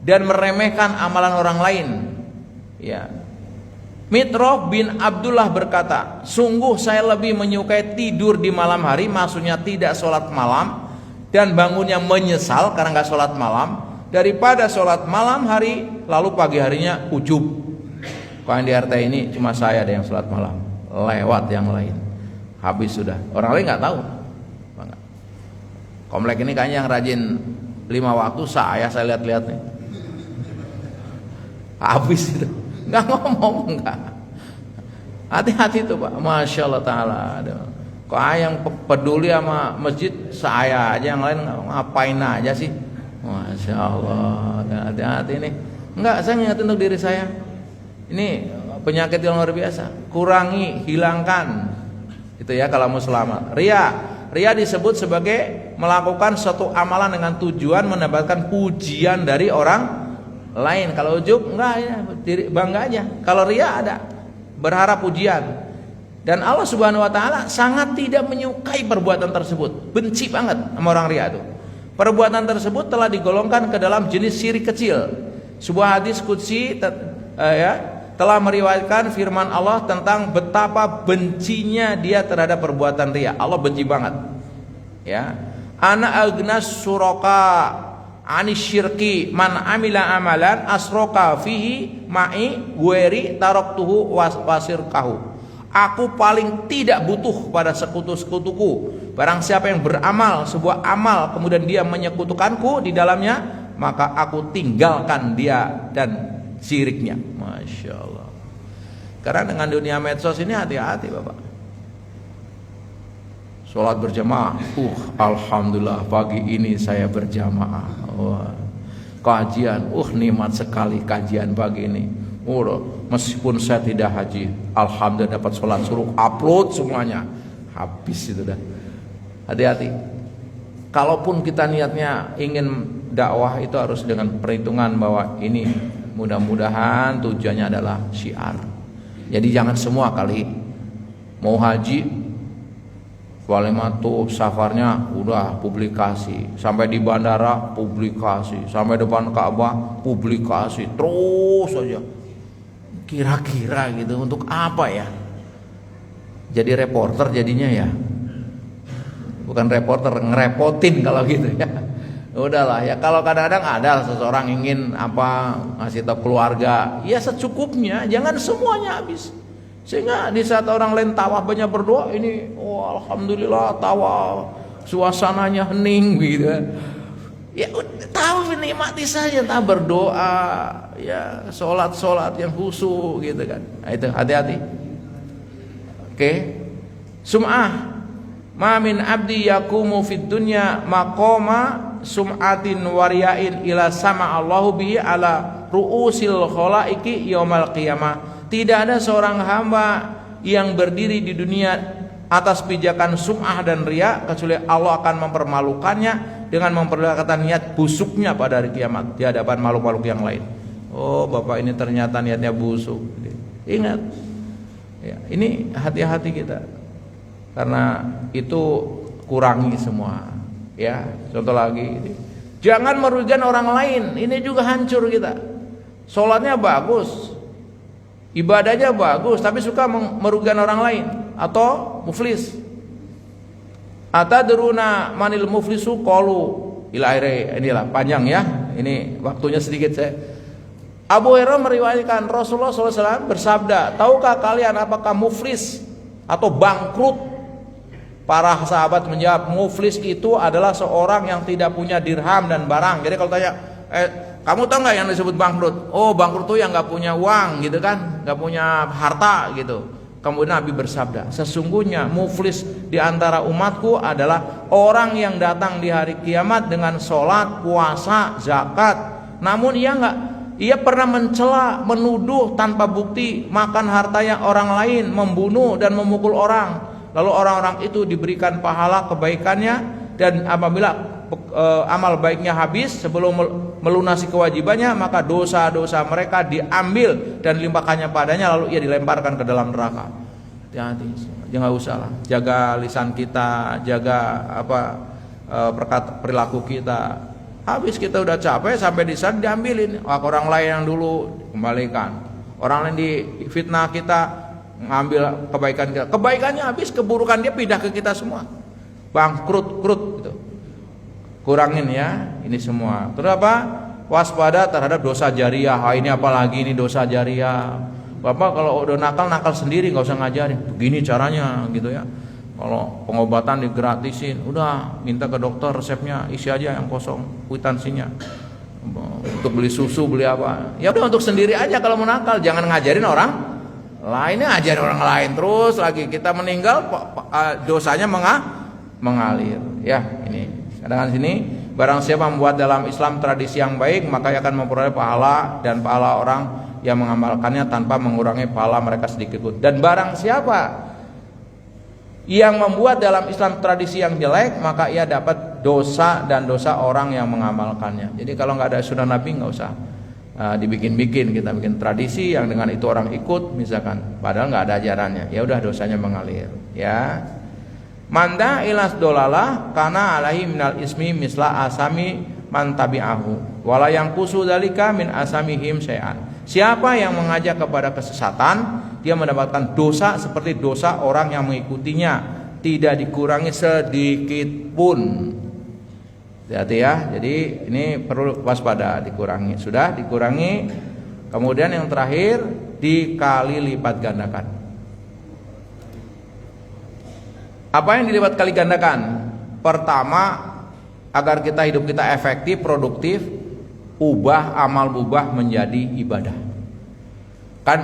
dan meremehkan amalan orang lain. Ya. Mitrah bin Abdullah berkata, sungguh saya lebih menyukai tidur di malam hari, maksudnya tidak sholat malam, dan bangunnya menyesal karena nggak sholat malam, daripada sholat malam hari lalu pagi harinya ujub. Kalau yang di RT ini cuma saya ada yang sholat malam, lewat yang lain, habis sudah. Orang lain nggak tahu. Komplek ini kayaknya yang rajin 5 waktu saya lihat-lihat nih, habis itu. Nggak ngomong, nggak. Hati-hati tuh Pak, Masya Allah Ta'ala. Kok yang peduli sama masjid saya aja, yang lain ngapain aja sih? Masya Allah, hati-hati nih. Enggak, saya ngingetin untuk diri saya. Ini penyakit yang luar biasa. Kurangi, hilangkan. Itu ya kalau mau selamat. Ria disebut sebagai melakukan suatu amalan dengan tujuan mendapatkan pujian dari orang lain. Kalau ujub enggak, ya bangga aja. Kalau ria ada berharap pujian. Dan Allah Subhanahu wa taala sangat tidak menyukai perbuatan tersebut. Benci banget sama orang ria itu. Perbuatan tersebut telah digolongkan ke dalam jenis syirik kecil. Sebuah hadis qudsi telah meriwayatkan firman Allah tentang betapa bencinya dia terhadap perbuatan ria. Allah benci banget. Ya. Ana agnas suraka anis syirki man amila amalan asroka fihi ma'i gueri taroktuhu wasirkahu. Aku paling tidak butuh pada sekutu-sekutuku. Barang siapa yang beramal sebuah amal kemudian dia menyekutukanku di dalamnya, maka aku tinggalkan dia dan syiriknya. Masya Allah. Karena dengan dunia medsos ini hati-hati Bapak. Sholat berjamaah, alhamdulillah pagi ini saya berjamaah. Wah. Kajian, nikmat sekali kajian pagi ini. Meskipun saya tidak haji, alhamdulillah dapat sholat suruh upload semuanya. Habis itu dah. Hati-hati. Kalaupun kita niatnya ingin dakwah itu harus dengan perhitungan bahwa ini mudah-mudahan tujuannya adalah syiar. Jadi jangan semua kali mau haji Walimatu safarnya udah publikasi, sampai di bandara publikasi, sampai depan Ka'bah publikasi, terus saja. Kira-kira gitu untuk apa ya? Jadi reporter jadinya ya. Bukan reporter, ngerepotin kalau gitu ya. Udahlah ya, kalau kadang-kadang ada seseorang ingin ngasih tahu keluarga, ya secukupnya, jangan semuanya habis. Sehingga di saat orang lain tawaf banyak berdoa, ini alhamdulillah tawaf suasananya hening gitu. Ya tawaf nikmati saja, berdoa, ya sholat yang khusyuk gitu kan. Nah, itu hati-hati. Oke. Sum'ah. Ma min abdi yakumu fid dunya maqama sum'atin wariyain ila sama Allahu bihi ala ru'usil khalaiki yaumal qiyamah. Tidak ada seorang hamba yang berdiri di dunia atas pijakan sum'ah dan riya kecuali Allah akan mempermalukannya dengan memperlihatkan niat busuknya pada hari kiamat di hadapan makhluk-makhluk yang lain. Oh, Bapak ini ternyata niatnya busuk. Ingat. Ya, ini hati-hati kita. Karena itu kurangi semua. Ya, contoh lagi. Jangan merugikan orang lain. Ini juga hancur kita. Sholatnya bagus, ibadahnya bagus, tapi suka merugikan orang lain atau muflis. Atadruna manil muflisu qalu ila akhirih. Inilah panjang ya. Ini waktunya sedikit saya. Abu Hurairah meriwayatkan Rasulullah SAW bersabda, tahukah kalian apakah muflis atau bangkrut? Para sahabat menjawab, muflis itu adalah seorang yang tidak punya dirham dan barang. Jadi kalau tanya, kamu tahu nggak yang disebut bangkrut? Oh, bangkrut itu yang nggak punya uang gitu kan, nggak punya harta gitu. Kemudian Nabi bersabda, sesungguhnya muflis di antara umatku adalah orang yang datang di hari kiamat dengan sholat, puasa, zakat. Namun ia pernah mencela, menuduh tanpa bukti, makan hartanya orang lain, membunuh dan memukul orang. Lalu orang-orang itu diberikan pahala kebaikannya, dan apabila amal baiknya habis sebelum melunasi kewajibannya, maka dosa-dosa mereka diambil dan dilimpahkannya padanya, lalu ia dilemparkan ke dalam neraka. hati-hati. Jangan usah lah. Jaga lisan kita, jaga perilaku kita. Habis kita udah capek sampai di sana diambilin. Orang lain yang dulu kembalikan. Orang lain difitnah kita, ngambil kebaikan kita. Kebaikannya habis, keburukan dia pindah ke kita semua. Bangkrut gitu. Kurangin ya ini semua. Terus apa? Waspada terhadap dosa jariah. Ini apalagi ini dosa jariah. Bapak kalau udah nakal sendiri, nggak usah ngajarin. Begini caranya gitu ya. Kalau pengobatan digratisin, udah minta ke dokter resepnya, isi aja yang kosong kwitansinya. Untuk beli susu, beli apa? Ya udah untuk sendiri aja kalau mau nakal, jangan ngajarin orang lainnya, ngajarin orang lain terus lagi kita meninggal dosanya mengalir. Ya ini. Kadang sini barang siapa membuat dalam Islam tradisi yang baik, maka ia akan memperoleh pahala dan pahala orang yang mengamalkannya tanpa mengurangi pahala mereka sedikit pun. Dan barang siapa yang membuat dalam Islam tradisi yang jelek, maka ia dapat dosa dan dosa orang yang mengamalkannya. Jadi kalau nggak ada sunnah Nabi, nggak usah dibikin-bikin. Kita bikin tradisi yang dengan itu orang ikut, misalkan, padahal nggak ada ajarannya. Ya udah dosanya mengalir. Ya. Manda ilas dolalah karena alaihi minal ismi misla asami man tabi'ahu wala yang kusu dalika min asamihim syai'an. Siapa yang mengajak kepada kesesatan, dia mendapatkan dosa seperti dosa orang yang mengikutinya, tidak dikurangi sedikit pun. Hati-hati ya. Jadi ini perlu waspada, dikurangi. Sudah dikurangi. Kemudian yang terakhir dikali lipat gandakan. Apa yang dilipat kali gandakan? Pertama, agar hidup kita efektif, produktif, ubah amal mubah menjadi ibadah. Kan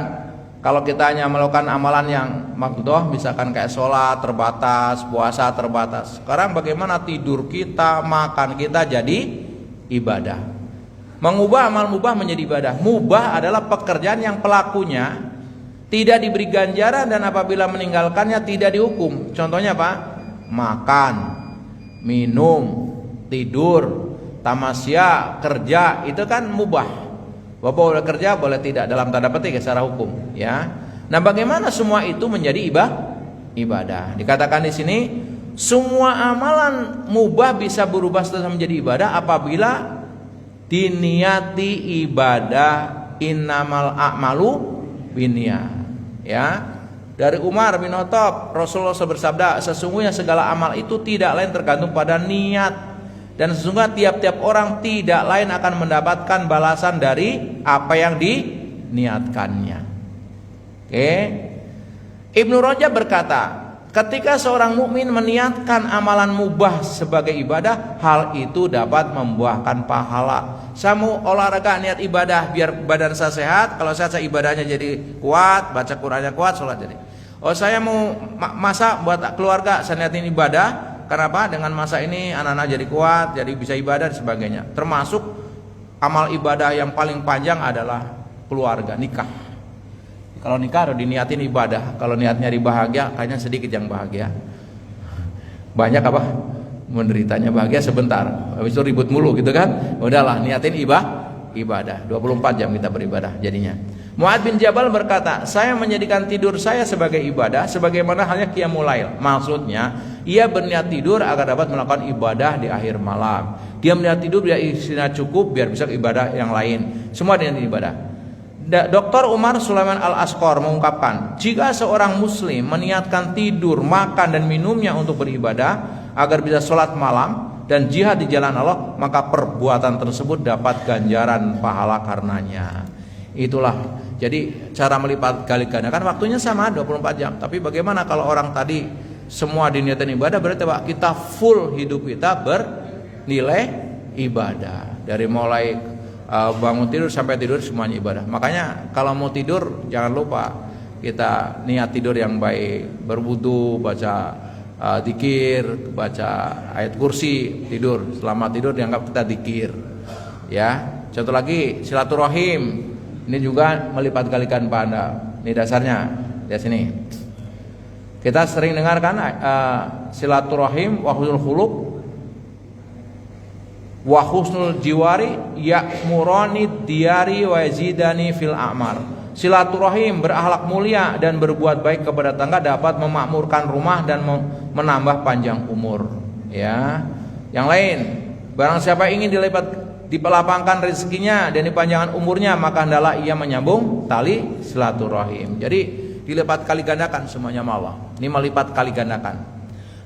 kalau kita hanya melakukan amalan yang makruh, misalkan kayak sholat terbatas, puasa terbatas. Sekarang bagaimana tidur kita, makan kita jadi ibadah. Mengubah amal mubah menjadi ibadah. Mubah adalah pekerjaan yang pelakunya tidak diberi ganjaran dan apabila meninggalkannya tidak dihukum. Contohnya apa? Makan, minum, tidur, tamasya, kerja, itu kan mubah. Bapak boleh kerja, boleh tidak, dalam tanda petik secara hukum, ya. Nah, bagaimana semua itu menjadi ibadah? Dikatakan di sini, semua amalan mubah bisa berubah menjadi ibadah apabila diniati ibadah. Innamal a'malu binniyat. Ya, dari Umar bin Khattab, Rasulullah bersabda, sesungguhnya segala amal itu tidak lain tergantung pada niat, dan sesungguhnya tiap-tiap orang tidak lain akan mendapatkan balasan dari apa yang diniatkannya. Oke. Ibnu Rajab berkata, ketika seorang mukmin meniatkan amalan mubah sebagai ibadah, hal itu dapat membuahkan pahala. Saya mau olahraga niat ibadah biar badan saya sehat. Kalau saya ibadahnya jadi kuat, baca Qur'annya kuat, sholat jadi. Oh, saya mau masak buat keluarga, saya niatin ibadah. Kenapa? Dengan masak ini anak-anak jadi kuat, jadi bisa ibadah dan sebagainya. Termasuk amal ibadah yang paling panjang adalah keluarga, nikah. Kalau nikah harus diniatin ibadah. Kalau niatnya bahagia, kayaknya sedikit yang bahagia. Banyak apa? Menderitanya bahagia sebentar. Habis itu ribut mulu gitu kan. Udahlah, niatin ibadah. 24 jam kita beribadah jadinya. Mu'adz bin Jabal berkata, saya menjadikan tidur saya sebagai ibadah sebagaimana halnya qiyamul lail. Maksudnya, ia berniat tidur agar dapat melakukan ibadah di akhir malam. Dia berniat tidur biar istirahat cukup, biar bisa ibadah yang lain. Semua dengan ibadah. Dr. Umar Sulaiman Al-Asqar mengungkapkan, jika seorang muslim meniatkan tidur, makan dan minumnya untuk beribadah agar bisa sholat malam dan jihad di jalan Allah, maka perbuatan tersebut dapat ganjaran pahala karenanya. Itulah jadi cara melipat kali gandakan. Waktunya sama 24 jam. Tapi bagaimana kalau orang tadi semua diniatkan ibadah, berarti Pak, kita full hidup kita bernilai ibadah. Dari mulai bangun tidur sampai tidur semuanya ibadah. Makanya kalau mau tidur jangan lupa kita niat tidur yang baik, berwudu, baca zikir, baca ayat kursi, tidur. Selama tidur dianggap kita zikir. Ya. Contoh lagi silaturahim. Ini juga melipat galikan pahala. Ini dasarnya di sini. Kita sering dengarkan silaturahim wa husnul khuluq wa husnul jiwari ya'murani diyari wa yazidani fil a'mar. Silaturahim, berakhlak mulia dan berbuat baik kepada tetangga dapat memakmurkan rumah dan menambah panjang umur. Ya. Yang lain, barang siapa ingin dilapangkan rezekinya dan dipanjangkan umurnya, maka hendaklah ia menyambung tali silaturahim. Jadi dilipat kali gandakan semuanya Allah. Ini melipat kali gandakan.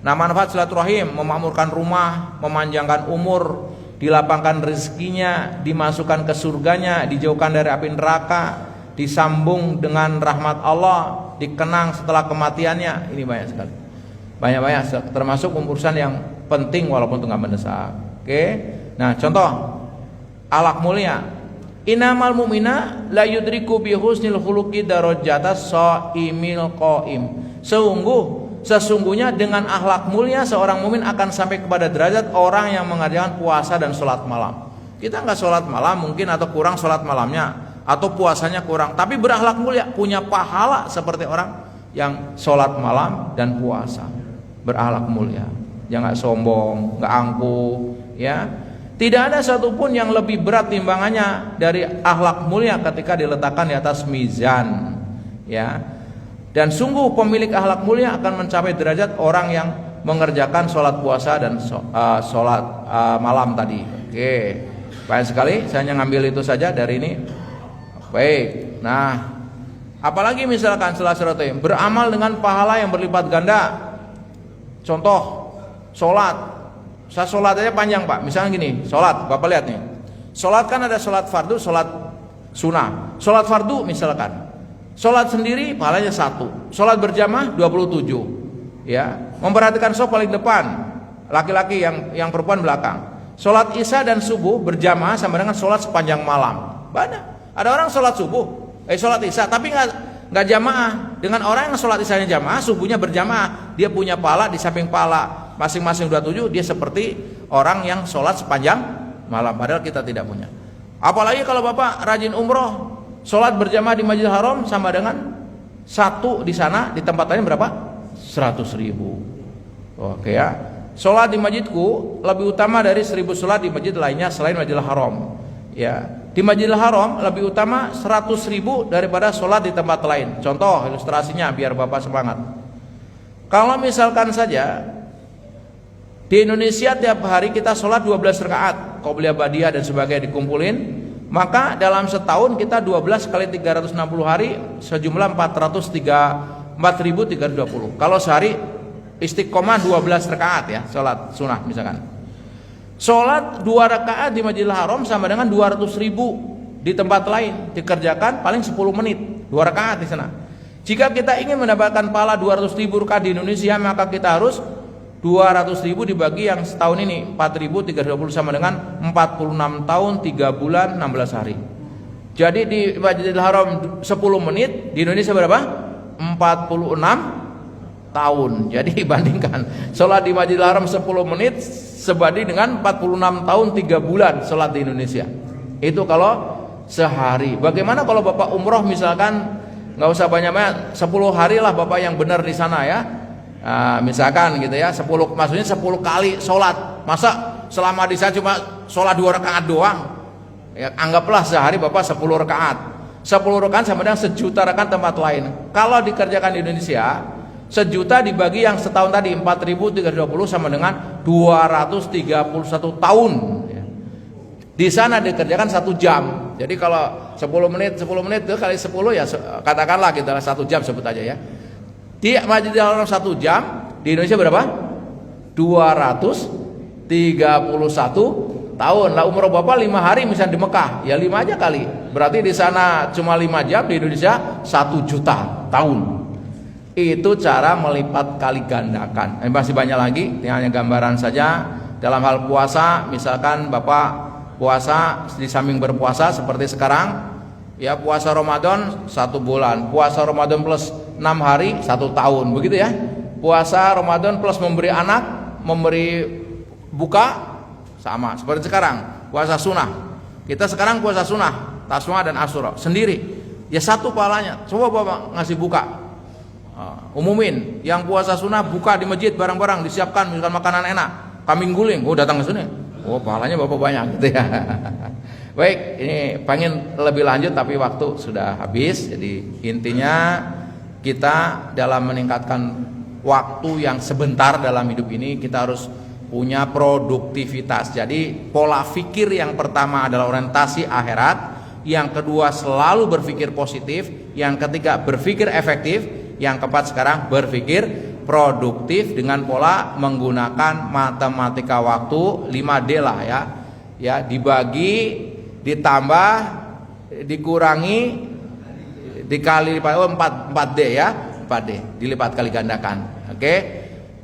Nah, manfaat silaturahim memakmurkan rumah, memanjangkan umur, dilapangkan rezekinya, dimasukkan ke surganya, dijauhkan dari api neraka, disambung dengan rahmat Allah, dikenang setelah kematiannya. Ini banyak sekali. Banyak termasuk urusan yang penting walaupun itu nggak mendesak. Oke. Nah, contoh akhlak mulia. Innamal mu'mina la yudriku bi husnil khuluqi darajatas shaimil qaim. Sesungguhnya dengan akhlak mulia seorang mukmin akan sampai kepada derajat orang yang mengerjakan puasa dan sholat malam. Kita nggak sholat malam mungkin, atau kurang sholat malamnya, atau puasanya kurang, tapi berakhlak mulia punya pahala seperti orang yang sholat malam dan puasa. Berakhlak mulia, jangan sombong, nggak angkuh, ya. Tidak ada satupun yang lebih berat timbangannya dari akhlak mulia ketika diletakkan di atas mizan, ya. Dan sungguh pemilik akhlak mulia akan mencapai derajat orang yang mengerjakan sholat puasa dan sholat malam tadi. Oke, baik sekali. Saya hanya ngambil itu saja dari ini. Baik. Nah, apalagi misalkan silaturahim, beramal dengan pahala yang berlipat ganda. Contoh, sholat. Saya sholat aja panjang Pak. Misalnya gini, sholat, Bapak lihat nih. Sholat kan ada sholat fardu, sholat sunnah. Sholat fardu misalkan, sholat sendiri pahalanya 1, sholat berjamaah 27. Ya, memperhatikan sholat paling depan, laki-laki yang perempuan belakang. Sholat isya dan subuh berjamaah sama dengan sholat sepanjang malam. Banyak. Ada orang sholat subuh, sholat isya, tapi nggak jamaah. Dengan orang yang sholat isyanya jamaah, subuhnya berjamaah, dia punya pahala di samping pahala masing-masing 27, dia seperti orang yang sholat sepanjang malam, padahal kita tidak punya. Apalagi kalau Bapak rajin umroh, sholat berjamaah di Masjidil Haram sama dengan 1 di sana, di tempat lain berapa? 100.000. Oke ya, sholat di masjidku lebih utama dari 1.000 sholat di masjid lainnya selain Masjidil Haram. Ya, di Masjidil Haram lebih utama 100.000 daripada sholat di tempat lain. Contoh ilustrasinya biar Bapak semangat. Kalau misalkan saja di Indonesia tiap hari kita sholat 12 rakaat, qobliyah ba'diyah dan sebagainya dikumpulin, maka dalam setahun kita 12 kali 360 hari sejumlah 4.320. Kalau sehari istiqomah 12 rakaat ya, sholat sunnah misalkan. Sholat 2 rakaat di Masjidil Haram sama dengan 200.000 di tempat lain, dikerjakan paling 10 menit, 2 rakaat di sana. Jika kita ingin mendapatkan pahala 200.000 rakaat di Indonesia, maka kita harus 200.000 dibagi yang setahun ini 4.320 sama dengan 46 tahun 3 bulan 16 hari. Jadi di Masjidil Haram 10 menit, di Indonesia berapa? 46 tahun. Jadi bandingkan sholat di Masjidil Haram 10 menit sebanding dengan 46 tahun 3 bulan sholat di Indonesia. Itu kalau sehari. Bagaimana kalau Bapak umroh misalkan, nggak usah banyak-banyak, 10 hari lah Bapak yang benar di sana ya. Misalkan gitu ya, 10 maksudnya 10 kali sholat. Masa selama di sana cuma sholat 2 rakaat doang? Ya, anggaplah sehari Bapak 10 rakaat. 10 rakaat sama dengan 1 juta rakaat tempat lain. Kalau dikerjakan di Indonesia, 1 juta dibagi yang setahun tadi 4.320 sama dengan 231 tahun. Di sana dikerjakan 1 jam. Jadi kalau 10 menit itu kali 10 ya katakanlah gitu 1 jam sebut aja ya. Di Masjidil Haram 1 jam, di Indonesia berapa? 231 tahun. Lah umroh Bapak 5 hari misalnya di Mekah, ya 5 aja kali. Berarti di sana cuma 5 jam, di Indonesia 1 juta tahun. Itu cara melipat kali gandakan. Masih banyak lagi, ini hanya gambaran saja. Dalam hal puasa, misalkan Bapak puasa di samping berpuasa seperti sekarang, ya puasa Ramadan 1 bulan, puasa Ramadan plus 6 hari 1 tahun, begitu ya. Puasa Ramadan plus memberi anak, memberi buka, sama seperti sekarang puasa sunnah. Kita sekarang puasa sunnah, Taswa dan Asyura sendiri, ya 1 pahalanya. Coba Bapak ngasih buka, umumin yang puasa sunnah buka di masjid barang-barang disiapkan, misalkan makanan enak, kambing guling, datang ke sini, pahalanya Bapak banyak gitu ya. Baik, ini pengen lebih lanjut tapi waktu sudah habis. Jadi intinya kita dalam meningkatkan waktu yang sebentar dalam hidup ini, kita harus punya produktivitas. Jadi pola pikir yang pertama adalah orientasi akhirat, yang kedua selalu berpikir positif, yang ketiga berpikir efektif, yang keempat sekarang berpikir produktif dengan pola menggunakan matematika waktu 5D lah ya. Ya, dibagi, ditambah, dikurangi, dikali lipat, 4D ya, 4D dilipat kali gandakan. Oke,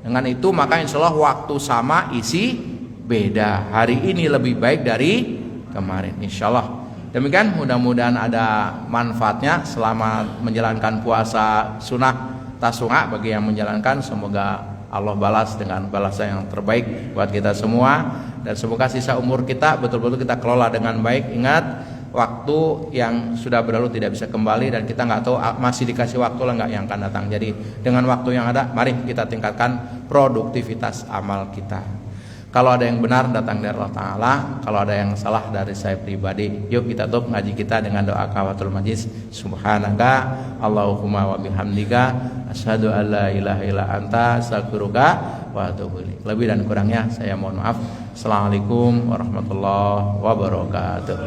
dengan itu maka insya Allah waktu sama, isi beda. Hari ini lebih baik dari kemarin, insya Allah. Demikian, mudah-mudahan ada manfaatnya selama menjalankan puasa sunnah Tasu'a. Bagi yang menjalankan, semoga Allah balas dengan balasan yang terbaik buat kita semua, dan semoga sisa umur kita betul-betul kita kelola dengan baik. Ingat, waktu yang sudah berlalu tidak bisa kembali, dan kita nggak tahu masih dikasih waktu lah nggak yang akan datang. Jadi dengan waktu yang ada, mari kita tingkatkan produktivitas amal kita. Kalau ada yang benar datang dari Allah Ta'ala, kalau ada yang salah dari saya pribadi. Yuk kita tutup ngaji kita dengan doa kafatul majlis. Subhanaka Allahumma wa bihamdika asyhadu an la ilaha illa anta astaghfiruka wa atubu ilaik. Lebih dan kurangnya saya mohon maaf. Assalamualaikum warahmatullahi wabarakatuh.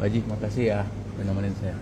Pak Haji, makasih ya udah nemenin saya.